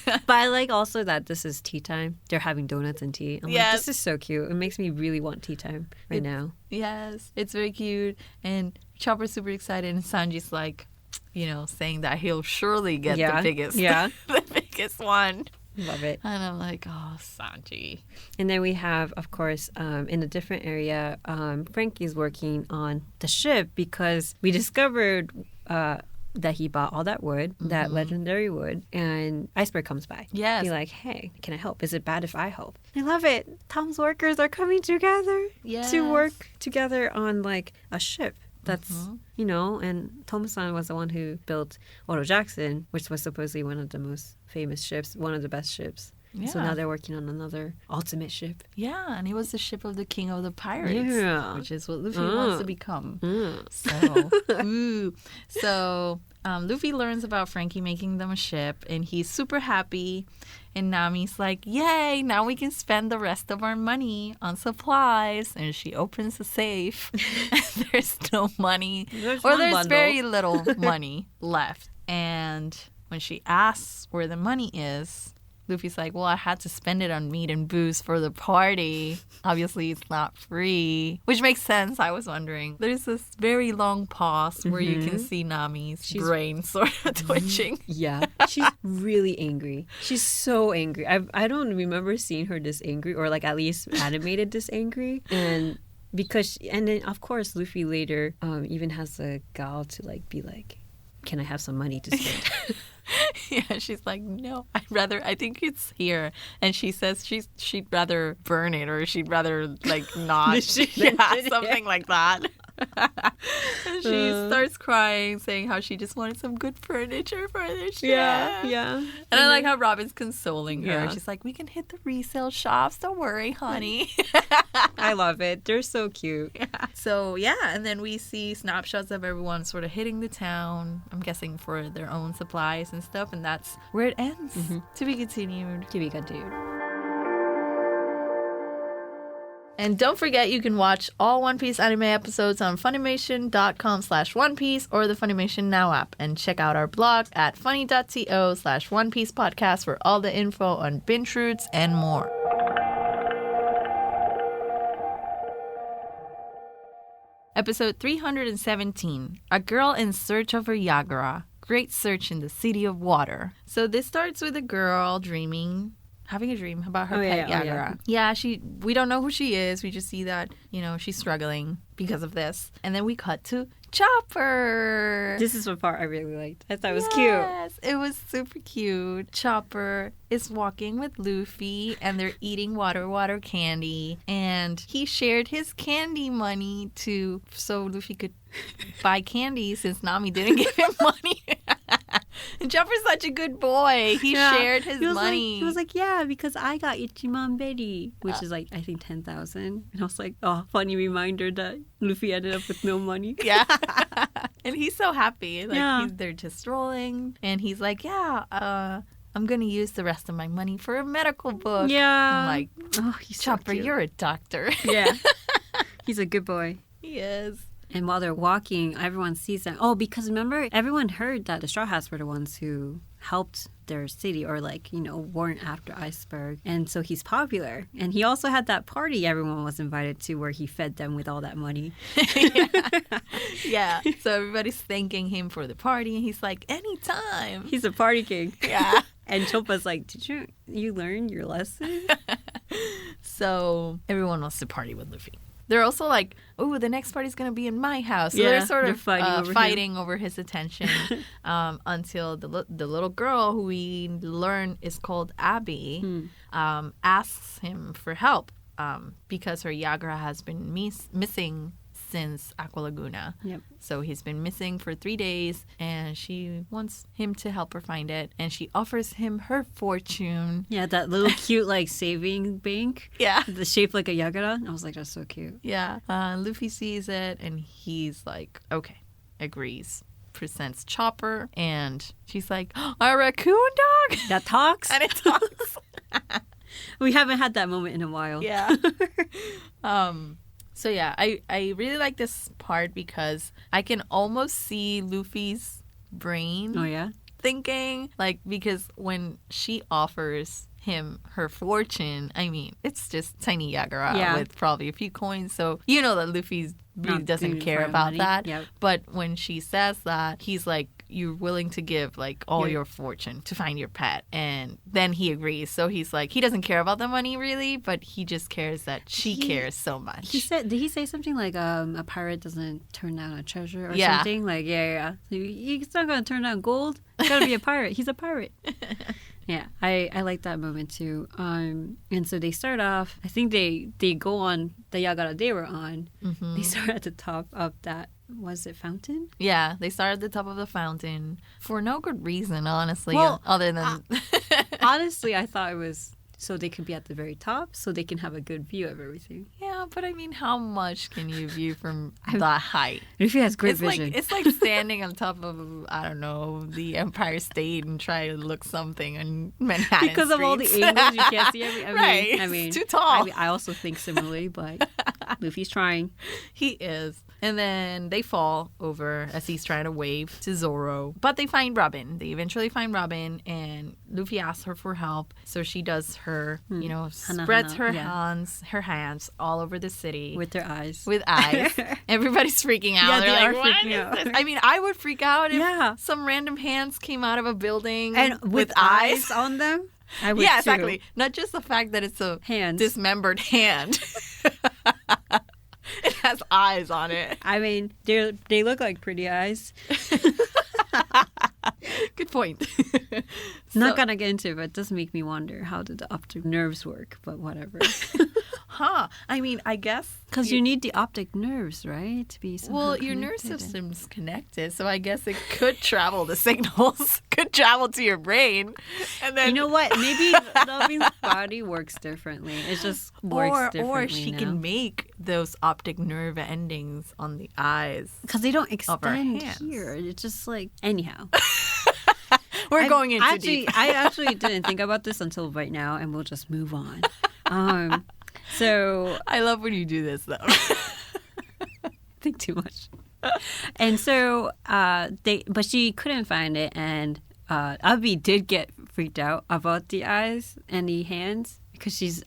But I like also that this is tea time. They're having donuts and tea. I'm like, this is so cute. It makes me really want tea time now. Yes, it's very cute. And Chopper's super excited, and Sanji's like, saying that he'll surely get the biggest, the biggest one. Love it. And I'm like, oh, Sanji. And then we have, of course, in a different area, Frankie's working on the ship because we discovered that he bought all that wood, that legendary wood, and Iceberg comes by. Yes. Be like, hey, can I help? Is it bad if I help? I love it. Tom's workers are coming together to work together on like a ship. That's, and Tom-san was the one who built Oro Jackson, which was supposedly one of the most famous ships, one of the best ships. Yeah. So now they're working on another ultimate ship. Yeah, and it was the ship of the king of the pirates, which is what Luffy wants to become. So Luffy learns about Frankie making them a ship, and he's super happy. And Nami's like, yay, now we can spend the rest of our money on supplies. And she opens the safe, and there's no money. There's very little money left. And when she asks where the money is, Luffy's like, well, I had to spend it on meat and booze for the party. Obviously, it's not free. Which makes sense, I was wondering. There's this very long pause where you can see Nami's brain sort of twitching. Yeah, she's really angry. She's so angry. I don't remember seeing her this angry, or like at least animated this angry. And then, of course, Luffy later even has the gall to like be like, can I have some money to spend? Yeah, she's like, no, I think it's here. And she says she'd rather burn it, or she'd rather like not. Something like that. And she starts crying, saying how she just wanted some good furniture for the ship. Yeah. And I like how Robin's consoling her. Yeah. She's like, we can hit the resale shops. Don't worry, honey. I love it. They're so cute. So, yeah. And then we see snapshots of everyone sort of hitting the town. I'm guessing for their own supplies and stuff. And that's where it ends. To be continued. To be continued. And don't forget, you can watch all One Piece anime episodes on Funimation.com/OnePiece or the Funimation Now app. And check out our blog at funny.to/One Piece Podcast for all the info on binge routes and more. Episode 317, A Girl in Search of Her Yagura. Great search in the City of Water. So this starts with a girl having a dream about her pet Yagura. We don't know who she is. We just see that, she's struggling because of this. And then we cut to Chopper. This is the part I really liked. I thought it was cute. Yes, it was super cute. Chopper is walking with Luffy and they're eating water candy. And he shared his candy money so Luffy could buy candy since Nami didn't give him money. And Chopper's such a good boy. He shared his money. He was like, yeah, because I got Ichiman Berry, which is like, I think 10,000. And I was like, oh, funny reminder that Luffy ended up with no money. Yeah. And he's so happy. They're just strolling. And he's like, I'm going to use the rest of my money for a medical book. Yeah. I'm like, Chopper, you're a doctor. Yeah. He's a good boy. He is. And while they're walking, everyone sees them. Oh, because remember, everyone heard that the Straw Hats were the ones who helped their city or weren't after Iceberg. And so he's popular. And he also had that party everyone was invited to where he fed them with all that money. Yeah. So everybody's thanking him for the party. And he's like, anytime. He's a party king. Yeah. And Choppa's like, did you learn your lesson? So everyone wants to party with Luffy. They're also like, oh, the next party's going to be in my house. So they're sort of fighting over his attention until the little girl who we learn is called Abby asks him for help because her Yagura has been missing since Aqua Laguna. Yep. So he's been missing for 3 days and she wants him to help her find it. And she offers him her fortune. Yeah, that little cute saving bank. Yeah. The shape like a Yagura. I was like, that's so cute. Yeah. Luffy sees it and he's like, okay, agrees. Presents Chopper and she's like, a raccoon dog? That talks? And it talks. We haven't had that moment in a while. Yeah. So yeah, I really like this part because I can almost see Luffy's brain thinking, because when she offers him her fortune, I mean, it's just tiny Yagura with probably a few coins. So you know that Luffy really doesn't care about that. Yep. But when she says that, he's like, you're willing to give all your fortune to find your pet. And then he agrees. So he's like, he doesn't care about the money really, but he just cares that she cares so much. Did he say something like a pirate doesn't turn down a treasure or something? So he's not going to turn down gold. He's got to be a pirate. He's a pirate. Yeah, I like that moment too. And so they start off, I think they go on the Yagura they were on. Mm-hmm. They start at the top of that, was it fountain? Yeah, they start at the top of the fountain for no good reason, honestly, other than... honestly, I thought it was so they could be at the very top so they can have a good view of everything. Yeah, but I mean, how much can you view from that height? If he has great vision. It's like standing on top of, I don't know, the Empire State and try to look something on Manhattan because streets. of all the angles, you can't see everything. I mean, it's too tall. I also think similarly, but Luffy's trying. He is. And then they fall over as he's trying to wave to Zoro. But they find Robin. They eventually find Robin, and Luffy asks her for help. So she does her, spreads her hands all over the city. With their eyes. With eyes. Everybody's freaking out. Yeah, They're they like, are freaking out. This? I mean, I would freak out if some random hands came out of a building and with eyes on them. I would exactly. Too. Not just the fact that it's a dismembered hand. It has eyes on it. I mean, they look like pretty eyes. Good point. Not gonna get into it, but it does make me wonder how did the optic nerves work, but whatever. I mean, I guess Because you need the optic nerves, right? To be somehow your nerve connected. system's connected, so I guess it could travel. The signals could travel to your brain, and then You know what? Maybe Lovin's body works differently. It just works differently or she now. can make those optic nerve endings on the eyes. Because they don't Of our extend hands. here. It's just like anyhow. We're going into deep. I actually didn't think about this until right now, and we'll just move on. So I love when you do this, though. think too much. And so but she couldn't find it, and Abi did get freaked out about the eyes and the hands because she's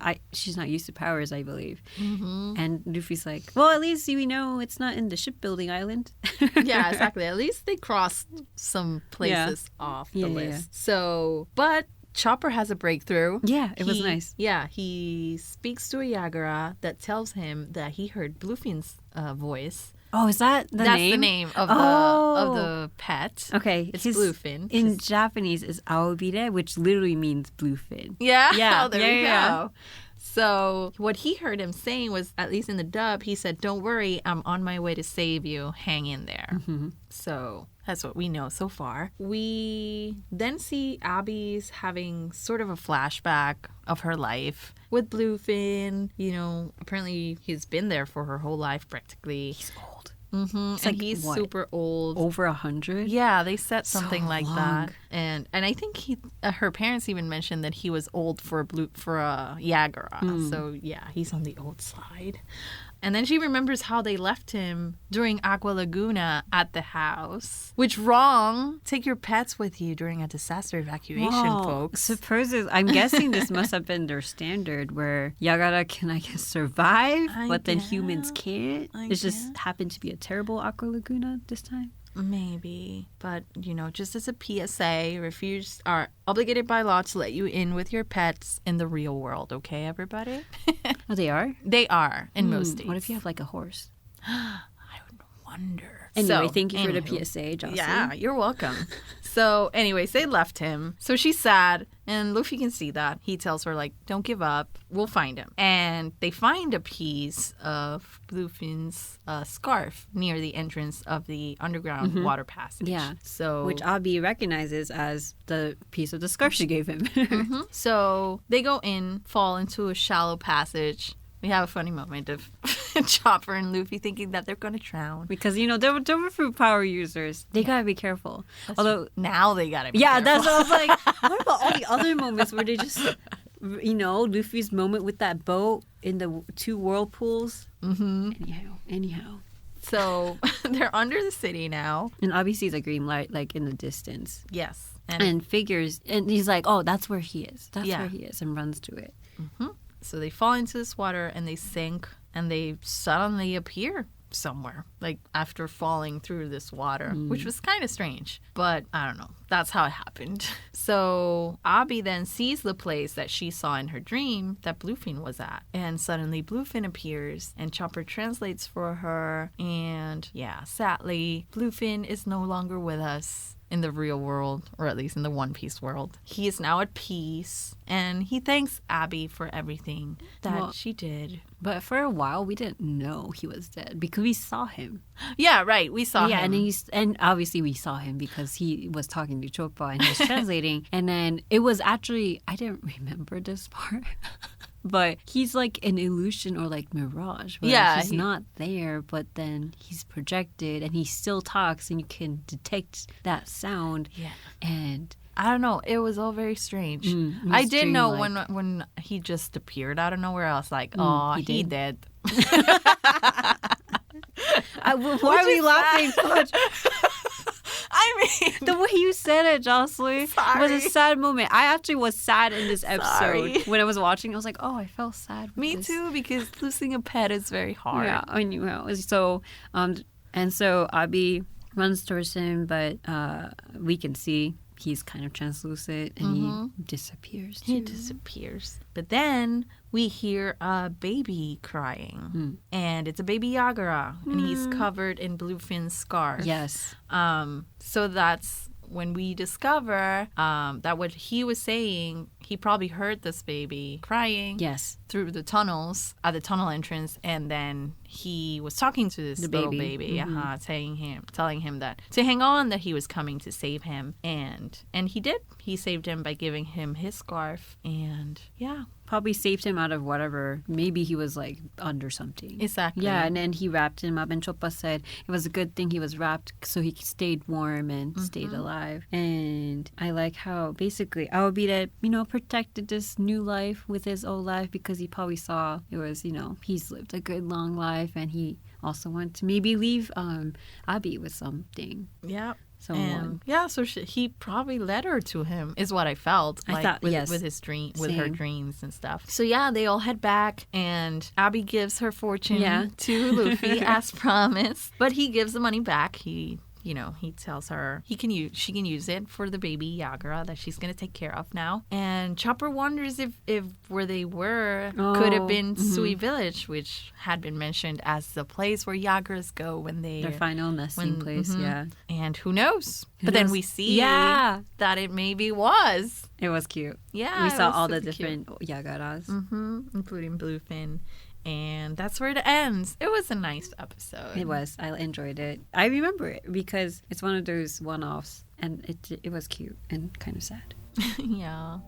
not used to powers, I believe. Mm-hmm. And Luffy's like, well, at least we know it's not in the shipbuilding island. Yeah, exactly. At least they crossed some places off the list. Yeah. So, but Chopper has a breakthrough. Yeah, it was nice. Yeah, he speaks to a Yagura that tells him that he heard Bluefin's voice. Oh, is that the That's name? the name of the pet. Okay. It's Bluefin. In Japanese is Aobire, which literally means bluefin. Yeah? Yeah. Oh, there we go. So what he heard him saying was, at least in the dub, he said, "Don't worry, I'm on my way to save you. Hang in there." Mm-hmm. So that's what we know so far. We then see Abby's having sort of a flashback of her life with Bluefin. You know, apparently he's been there for her whole life practically. He's old. Mm-hmm. It's And like, he's what? Super old. Over 100? Yeah, they said something So like long. that, and I think her parents even mentioned that he was old for a Yagura. So yeah, he's on the old side. And then she remembers how they left him during Aqua Laguna at the house. Which wrong? Take your pets with you during a disaster evacuation, folks. Supposedly, I'm guessing this must have been their standard where Yagara can, I guess, survive, but then humans can't. It just happened to be a terrible Aqua Laguna this time. Maybe. But, you know, just as a PSA, refugees are obligated by law to let you in with your pets in the real world, okay, everybody? Oh, they are? They are in most states. What if you have like a horse? I would wonder. Anyway, thank you for the PSA, Jocelyn. Yeah, you're welcome. So, anyways, they left him. So she's sad, and Luffy can see that. He tells her, like, don't give up. We'll find him. And they find a piece of Bluefin's scarf near the entrance of the underground water passage. Yeah. So, Which Abi recognizes as the piece of the scarf she gave him. So they go in, fall into a shallow passage. We have a funny moment of Chopper and Luffy thinking that they're going to drown. Because, you know, Devil Fruit power users, they gotta be careful. Although, Now they got to be yeah, careful. that's what I was like. What about all the other moments where they just, you know, Luffy's moment with that boat in the two whirlpools? Mm-hmm. Anyhow. So they're under the city now. And Abi sees a green light, like, in the distance. Yes. And figures, and he's like, oh, that's where he is. That's Yeah. where he is, and runs to it. So they fall into this water and they sink and they suddenly appear somewhere, like after falling through this water, which was kind of strange. But I don't know. That's how it happened. So Abi then sees the place that she saw in her dream that Bluefin was at. And suddenly Bluefin appears and Chopper translates for her. And yeah, sadly, Bluefin is no longer with us in the real world, or at least in the One Piece world. He is now at peace, and he thanks Abby for everything that she did. But for a while, we didn't know he was dead because we saw him. Yeah, right. We saw him. Yeah, and obviously we saw him because he was talking to Choppa and he was translating. And then it was actually, I didn't remember this part. But he's like an illusion or like mirage. Yeah. He's not there, but then he's projected and he still talks and you can detect that sound. Yeah. And I don't know. It was all very strange. I did know when he just appeared out of nowhere, I was like, oh, he did. why are we laughing so much? I mean, The way you said it, Jocelyn, was a sad moment. I actually was sad in this episode. Sorry. When I was watching. I was like, oh, I felt sad. with me this. too, because losing a pet is very hard. Yeah, I knew how. So, and so Abi runs towards him, but we can see he's kind of translucent and he disappears too. He disappears. But then we hear a baby crying. And it's a baby Yagura. And he's covered in Bluefin's scarf. Yes. So that's when we discover that what he was saying, he probably heard this baby crying. Yes. Through the tunnels at the tunnel entrance, and then he was talking to this little baby, telling him that to hang on, that he was coming to save him, and he did. He saved him by giving him his scarf, and probably saved him out of whatever. Maybe he was like under something. Exactly. Yeah, and then he wrapped him up, and Choppa said it was a good thing he was wrapped so he stayed warm and stayed alive. And I like how basically Aobire, protected this new life with his old life because he probably saw it was, he's lived a good long life, and he also wanted to maybe leave Abi with something. Yeah. Someone. So he probably led her to him, is what I felt. With his dream, with her dreams and stuff. So they all head back, and Abby gives her fortune to Luffy as promised, but he gives the money back. He tells her she can use it for the baby Yagura that she's going to take care of now. And Chopper wonders if where they were could have been Sui Village, which had been mentioned as the place where Yaguras go when their final nesting place. Yeah. And who knows? Then we see that it maybe was. It was cute. Yeah. We saw all the different Yagaras. Including Bluefin. And that's where it ends. It was a nice episode. It was. I enjoyed it. I remember it because it's one of those one-offs, and it was cute and kind of sad. Yeah.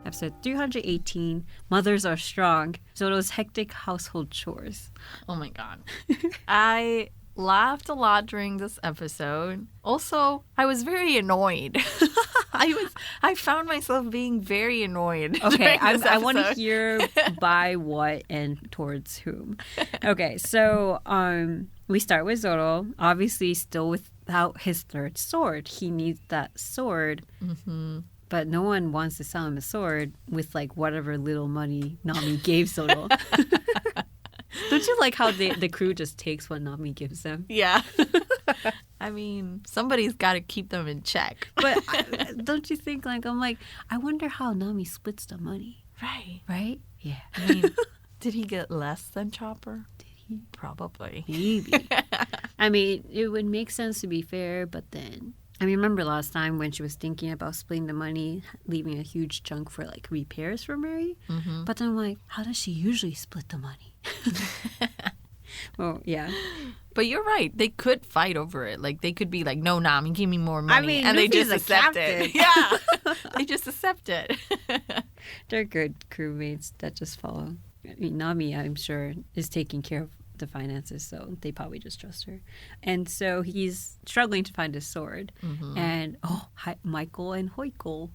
Episode 318, Mothers Are Strong, Zoro's Hectic Household Chores. Oh my god. I laughed a lot during this episode. Also, I was very annoyed. I found myself being very annoyed. Okay, I want to hear by what and towards whom. Okay, so we start with Zoro, obviously still without his third sword. He needs that sword. But no one wants to sell him a sword with like whatever little money Nami gave Zoro. Don't you like how the crew just takes what Nami gives them? Yeah. I mean, somebody's got to keep them in check. But don't you think, I wonder how Nami splits the money. Right. Right? Yeah. I mean, did he get less than Chopper? Did he? Probably. Maybe. I mean, it would make sense to be fair, but then... I remember last time when she was thinking about splitting the money, leaving a huge chunk for like repairs for Mary. But then I'm like, how does she usually split the money? Well, yeah. But you're right. They could fight over it. Like, they could be like, no, Nami, give me more money. I mean, and Luffy's they just accept it. Yeah. They just accept it. They're good crewmates that just follow. I mean, Nami, I'm sure, is taking care of the finances, so they probably just trust her. And so he's struggling to find his sword. And Michael and Hoikul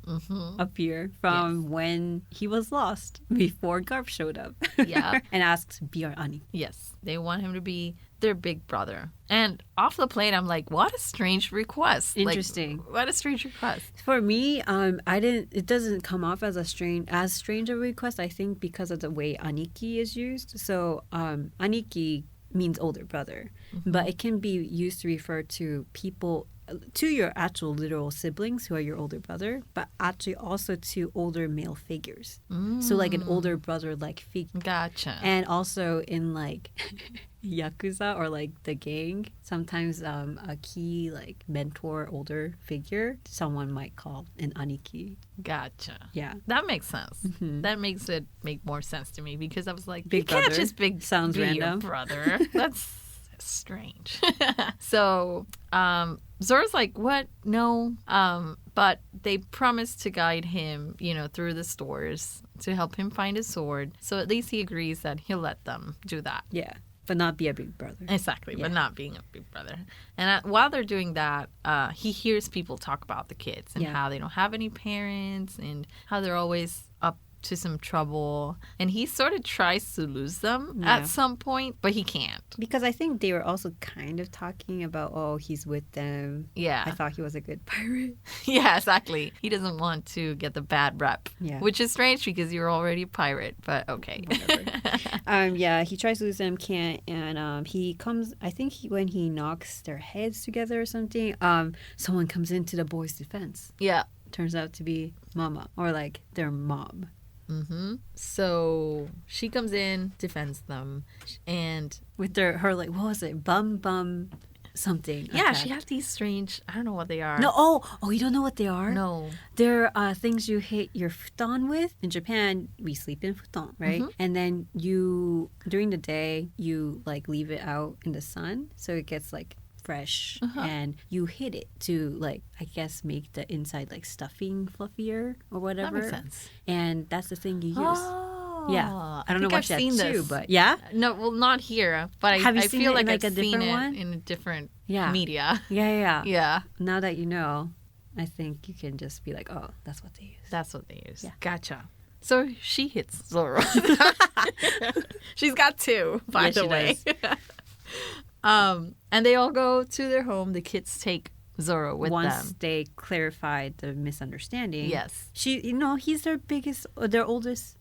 appear from when he was lost before Garp showed up. Yeah. And asked Biar Ani. Yes, they want him to be their big brother. And off the plane, I'm like, what a strange request. Interesting. Like, what a strange request. For me, it doesn't come off as strange a request, I think, because of the way Aniki is used. So Aniki means older brother, but it can be used to refer to people, to your actual literal siblings who are your older brother, but actually also to older male figures. So like an older brother like figure. Gotcha. And also in like Yakuza or like the gang, sometimes a key like mentor older figure someone might call an aniki. Gotcha. Yeah. That makes sense. That makes it make more sense to me, because I was like, big you can't brother just sounds be random. your brother. That's strange. So Zoro's like, what? No. But they promise to guide him, through the stores to help him find his sword. So at least he agrees that he'll let them do that. Yeah. But not be a big brother. Exactly, Yeah. but not being a big brother. And while they're doing that, he hears people talk about the kids and how they don't have any parents and how they're always up to some trouble, and he sort of tries to lose them at some point, but he can't. Because I think they were also kind of talking about, oh, he's with them. Yeah. I thought he was a good pirate. Yeah, exactly. He doesn't want to get the bad rep, which is strange because you're already a pirate, but okay. Whatever. He tries to lose them, can't, and he comes, I think when he knocks their heads together or something, someone comes into the boys' defense. Yeah. Turns out to be Mama, or like their mom. So she comes in, defends them, and with her like, what was it, bum something. Yeah, attack. she has these strange, I don't know what they are. No, oh, you don't know what they are? No. They're things you hit your futon with. In Japan, we sleep in futon, right? And then during the day, you like leave it out in the sun so it gets like fresh, and you hit it to like, I guess, make the inside like stuffing fluffier or whatever. That makes sense. And that's the thing you use. Oh, yeah, I don't know what I've seen that too, this. but yeah. No, well, not here, but Have you I seen feel it like in, like, I've a different seen it one? in a different Yeah. media. Yeah. Yeah. Now that you know, I think you can just be like, oh, that's what they use. That's what they use. Yeah. Gotcha. So she hits Zoro. She's got two, by the way. And they all go to their home. The kids take Zoro with Once them. they clarified the misunderstanding. Yes. He's their oldest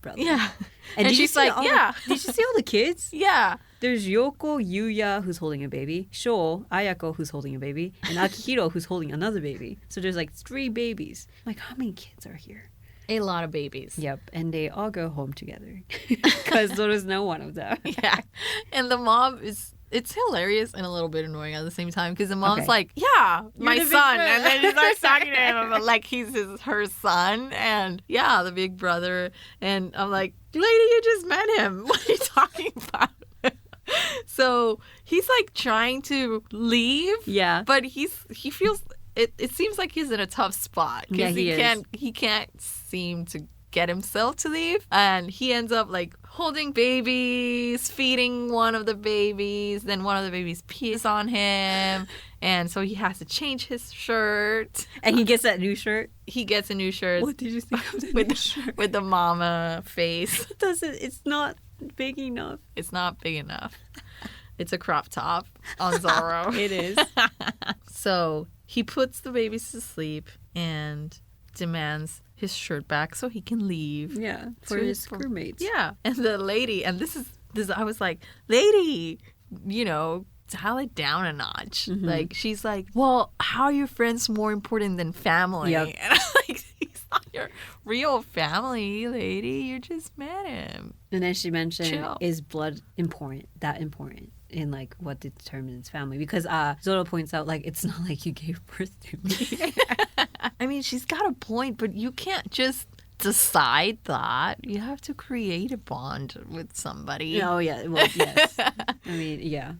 brother. Yeah. And did you she's see like, Did you see all the kids? Yeah. There's Yoko, Yuya, who's holding a baby, Sho, Ayako, who's holding a baby, and Akihiro, who's holding another baby. So there's like 3 babies. I'm like, how many kids are here? A lot of babies. Yep. And they all go home together because Zoro's not one of them. Yeah. And the mom it's hilarious and a little bit annoying at the same time because the mom's Okay. like, yeah, my the big son. brother. And then she starts talking to him like he's her son. And yeah, the big brother. And I'm like, lady, you just met him. What are you talking about? So he's like trying to leave. Yeah. But he feels, it seems like he's in a tough spot. Yeah, Because he can't seem to get himself to leave, and he ends up like holding babies, feeding one of the babies, then one of the babies pees on him, and so he has to change his shirt. And he gets that new shirt. He gets a new shirt. What did you think of the with new the, shirt? with the mama face. It's not big enough. It's not big enough. It's a crop top on Zoro. It is. So he puts the babies to sleep and demands his shirt back so he can leave. Yeah, for his crewmates. Yeah. And the lady, and this I was like, lady, dial it down a notch. Like, she's like, well, how are your friends more important than family? Yep. And I'm like, he's not your real family, lady. You just met him. And then she mentioned, Chill. is blood that important in like what determines family? Because Zoro points out, like, it's not like you gave birth to me. I mean, she's got a point, but you can't just decide that. You have to create a bond with somebody. Oh, yeah. Well, yes. I mean, yeah.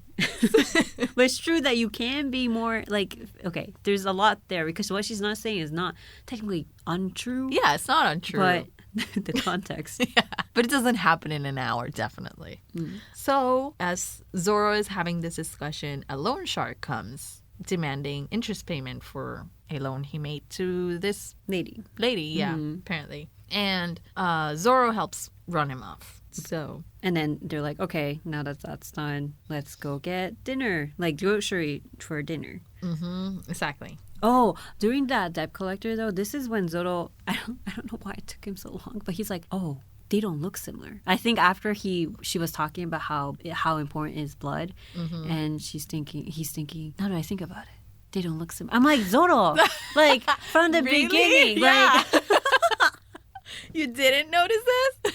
But it's true that you can be more like, okay, there's a lot there because what she's not saying is not technically untrue. Yeah, it's not untrue. But the context. Yeah. But it doesn't happen in an hour, definitely. So, as Zoro is having this discussion, a loan shark comes demanding interest payment for a loan he made to this Lady. yeah, apparently. And Zoro helps run him off. So, And then they're like, okay, now that that's done, let's go get dinner. Like grocery for dinner. exactly. Oh, during that debt collector though, this is when Zoro, I don't know why it took him so long, but he's like, oh, they don't look similar. I think after she was talking about how important is blood, and he's thinking, now that I think about it, they don't look similar. I'm like, Zoro, like from the Really? beginning, Yeah. like, You didn't notice this?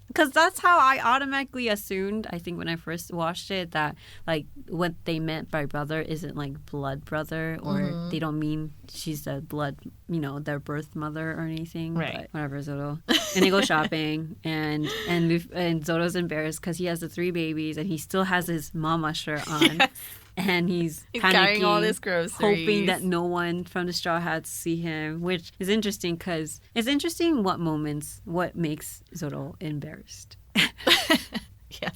because that's how I automatically assumed, I think when I first watched it, that like what they meant by brother isn't like blood brother, or they don't mean she's the blood, their birth mother or anything. Right. But whatever, Zoro. And they go shopping, and Zoro's embarrassed because he has the 3 babies and he still has his mama shirt on. Yes. And he's carrying all panicking, this groceries, hoping that no one from the Straw Hats see him, which is interesting because it's interesting what makes Zoro embarrassed. Yes.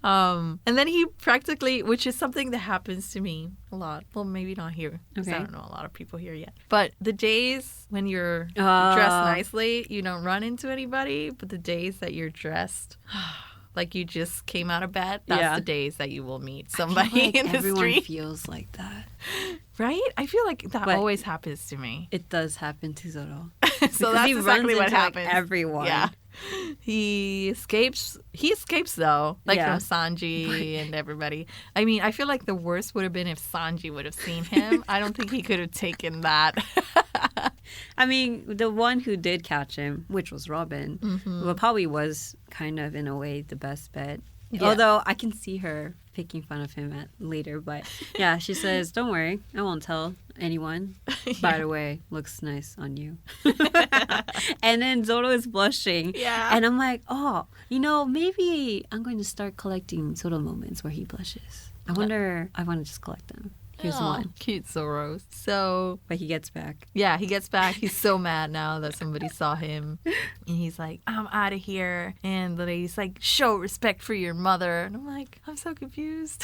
And then he practically, which is something that happens to me a lot. Well, maybe not here. Because I don't know a lot of people here yet. But the days when you're dressed nicely, you don't run into anybody. But the days that you're dressed like you just came out of bed, that's the days that you will meet somebody in the everyone street. feels like that. Right? I feel like that always happens to me. It does happen to Zoro. So that's exactly what happens. Like, everyone. Yeah. He escapes though, like from Sanji and everybody. I mean, I feel like the worst would have been if Sanji would have seen him. I don't think he could have taken that. I mean, the one who did catch him, which was Robin, well, probably was kind of, in a way, the best bet. Yeah. Although I can see her picking fun of him later. But yeah, she says, don't worry, I won't tell anyone. By the way, looks nice on you. And then Zoro is blushing. Yeah. And I'm like, oh, maybe I'm going to start collecting Zoro moments where he blushes. I want to just collect them. Here's one. Cute Zoro. So, but he gets back. Yeah, he gets back. He's so mad now that somebody saw him. And he's like, I'm out of here. And the lady's like, show respect for your mother. And I'm like, I'm so confused.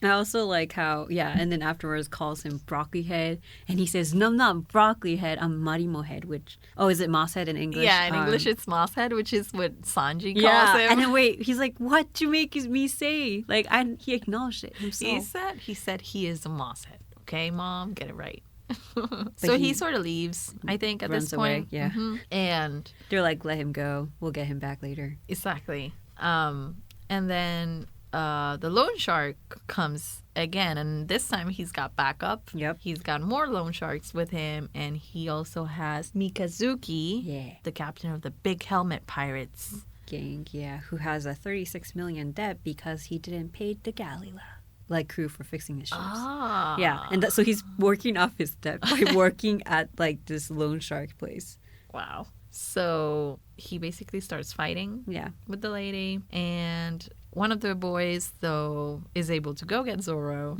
I also like how, and then afterwards calls him broccoli head. And he says, no, I'm not broccoli head, I'm marimo head, which, is it moss head in English? Yeah, in English it's moss head, which is what Sanji calls him. And then he's like, what do you make me say? Like, he acknowledged it himself. He said he is a moss head. Okay, Mom, get it right. So he sort of leaves, I think, at this point. Away, And they're like, let him go. We'll get him back later. Exactly. And then the loan shark comes again, and this time he's got backup. Yep. He's got more loan sharks with him, and he also has Mikazuki, the captain of the Big Helmet Pirates gang, who has a 36 million debt because he didn't pay the Galila crew for fixing his ships. And so he's working off his debt by working at this loan shark place. Wow. So he basically starts fighting with the lady, and one of the boys, though, is able to go get Zoro,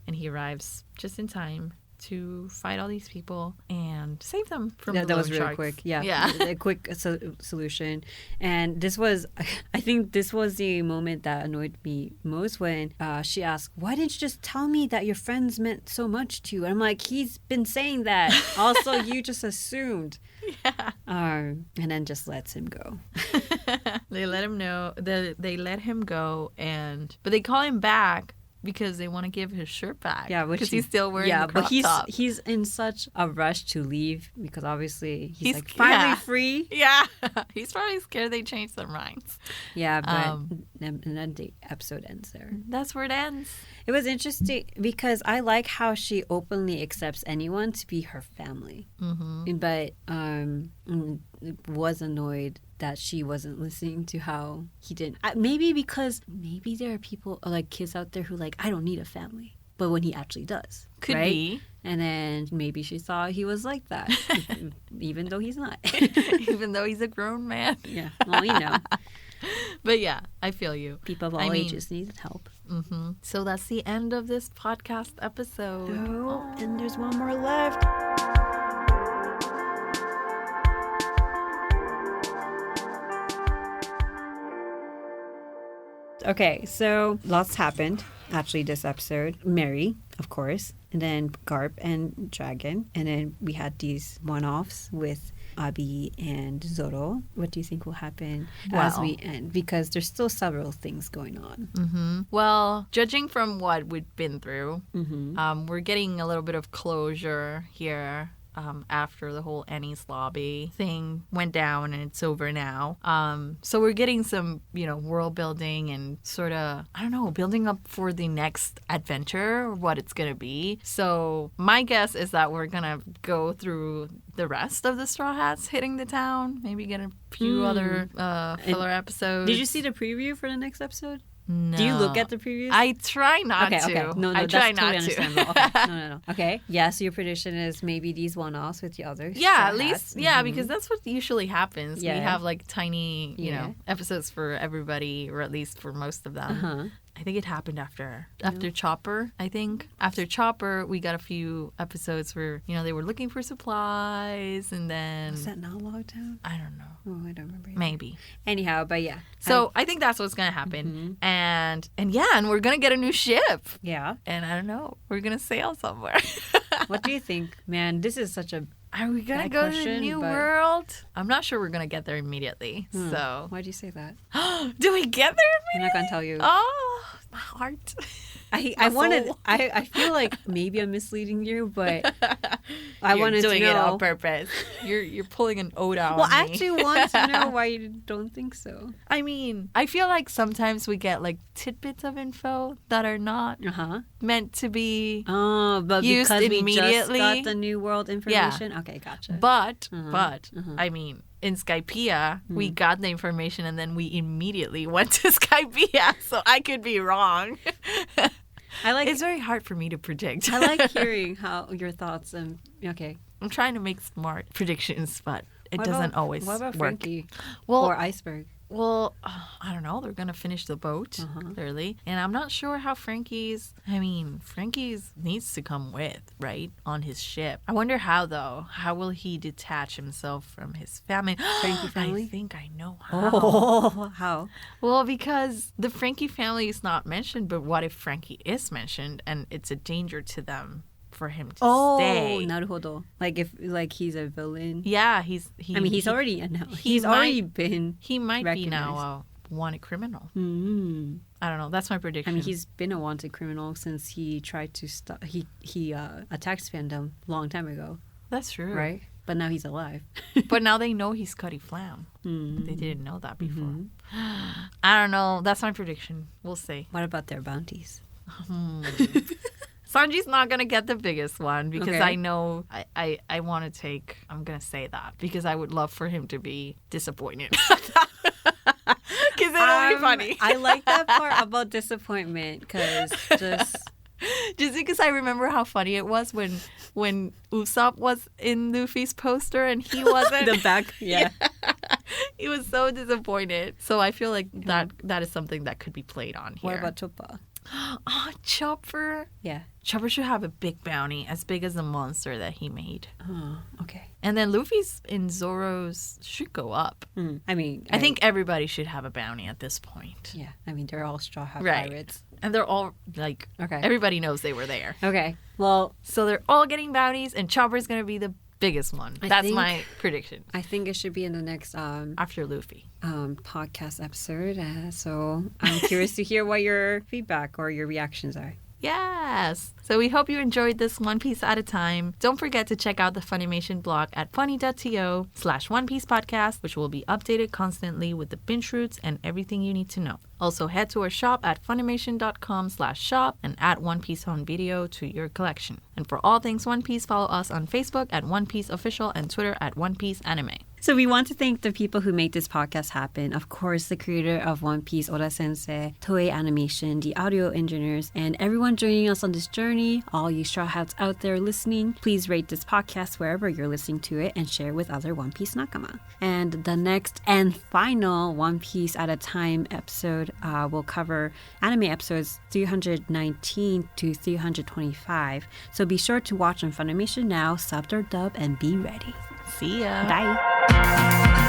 and he arrives just in time to fight all these people and save them from the loan sharks. That was really quick. Yeah. A quick solution. And I think this was the moment that annoyed me most when she asked, why didn't you just tell me that your friends meant so much to you? And I'm like, he's been saying that. Also, you just assumed. Yeah. And then just lets him go. They let him know. They let him go, but they call him back because they want to give his shirt back. Yeah, because he's still wearing the crop top. He's in such a rush to leave because obviously he's finally free. Yeah, he's probably scared they changed their minds. Yeah, but and then the episode ends there. That's where it ends. It was interesting because I like how she openly accepts anyone to be her family. But was annoyed that she wasn't listening to how he didn't. Maybe because there are people kids out there who I don't need a family, but when he actually does. Could be. And then maybe she thought he was like that, even though he's not. Even though he's a grown man. Yeah, well, But yeah, I feel you. People of all ages need help. So that's the end of this podcast episode. And there's one more left. Okay, so lots happened actually this episode. Mary, of course, and then Garp and Dragon, and then we had these one-offs with Abi and Zoro. What do you think will happen as we end? Because there's still several things going on. Well, judging from what we've been through, we're getting a little bit of closure here. After the whole Enies Lobby thing went down and it's over now. So we're getting some, world building and sort of, building up for the next adventure or what it's going to be. So my guess is that we're going to go through the rest of the Straw Hats hitting the town, maybe get a few other filler episodes. Did you see the preview for the next episode? No. Do you look at the previews? I try not to. Okay. No, I try not to. Okay. No. Okay. Yeah, so your prediction is maybe these one-offs with the others. Yeah, at least. Yeah, because that's what usually happens. Yeah. We have tiny, episodes for everybody, or at least for most of them. I think it happened after Chopper, I think. After Chopper, we got a few episodes where, they were looking for supplies and then... Was that not Logtown? I don't know. Oh, I don't remember. Maybe. Anyhow, but yeah. So I think that's what's going to happen. And we're going to get a new ship. Yeah. And I don't know. We're going to sail somewhere. What do you think? Man, this is such a... Are we going to go to the new world? I'm not sure we're going to get there immediately. So... Why'd you say that? Do we get there immediately? I'm not going to tell you. Oh, my heart. I feel like maybe I'm misleading you, but I wanted to know. You're doing it on purpose. You're pulling an ode out on me. I actually want to know why you don't think so. I mean, I feel like sometimes we get like tidbits of info that are not meant to be but used because immediately. We just got the new world information? Yeah. Okay, gotcha. But I mean, in Skypiea, we got the information and then we immediately went to Skypiea, so I could be wrong. It's very hard for me to predict. I like hearing how your thoughts and okay. I'm trying to make smart predictions, but it doesn't always work. What about Frankie? Well, or Iceberg? Well, I don't know. They're going to finish the boat, clearly. And I'm not sure how Frankie's needs to come with, right, on his ship. I wonder how, though. How will he detach himself from his family? Frankie family? I think I know how. Oh, how? Well, because the Frankie family is not mentioned, but what if Frankie is mentioned and it's a danger to them? For him to stay. Oh, なるほど. Like if he's a villain. Yeah, he's already been. He might recognized. be now a wanted criminal. Mm. I don't know. That's my prediction. I mean, he's been a wanted criminal since he tried to stop. He attacked fandom a long time ago. That's true, right? But now he's alive. But now they know he's Cuddy Flam. They didn't know that before. I don't know. That's my prediction. We'll see. What about their bounties? Sanji's not going to get the biggest one because I know I want to take... I'm going to say that because I would love for him to be disappointed. Because it'll be funny. I like that part about disappointment because just because I remember how funny it was when Usopp was in Luffy's poster and he wasn't. The back, yeah. He was so disappointed. So I feel like that is something that could be played on here. What about Chopper? Oh, Chopper. Yeah. Chopper should have a big bounty, as big as the monster that he made. Oh, okay. And then Luffy's and Zoro's should go up. I mean... I think everybody should have a bounty at this point. Yeah. I mean, they're all Straw Hat pirates. And they're all, like... Okay. Everybody knows they were there. Okay. Well... So they're all getting bounties, and Chopper's going to be the biggest one. That's my prediction. I think it should be in the next... after Luffy. Podcast episode. So I'm curious to hear what your feedback or your reactions are. Yes. So we hope you enjoyed this One Piece at a time. Don't forget to check out the Funimation blog at funny.to/One Piece podcast, which will be updated constantly with the binge routes and everything you need to know. Also, head to our shop at funimation.com/shop and add One Piece Home Video to your collection. And for all things One Piece, follow us on Facebook at One Piece Official and Twitter at One Piece Anime. So we want to thank the people who made this podcast happen. Of course, the creator of One Piece, Oda Sensei, Toei Animation, the audio engineers, and everyone joining us on this journey. All you Straw Hats out there listening, please rate this podcast wherever you're listening to it and share with other One Piece nakama. And the next and final One Piece at a time episode will cover anime episodes 319 to 325. So be sure to watch on Funimation now, subbed or dubbed, and be ready. See ya. Bye.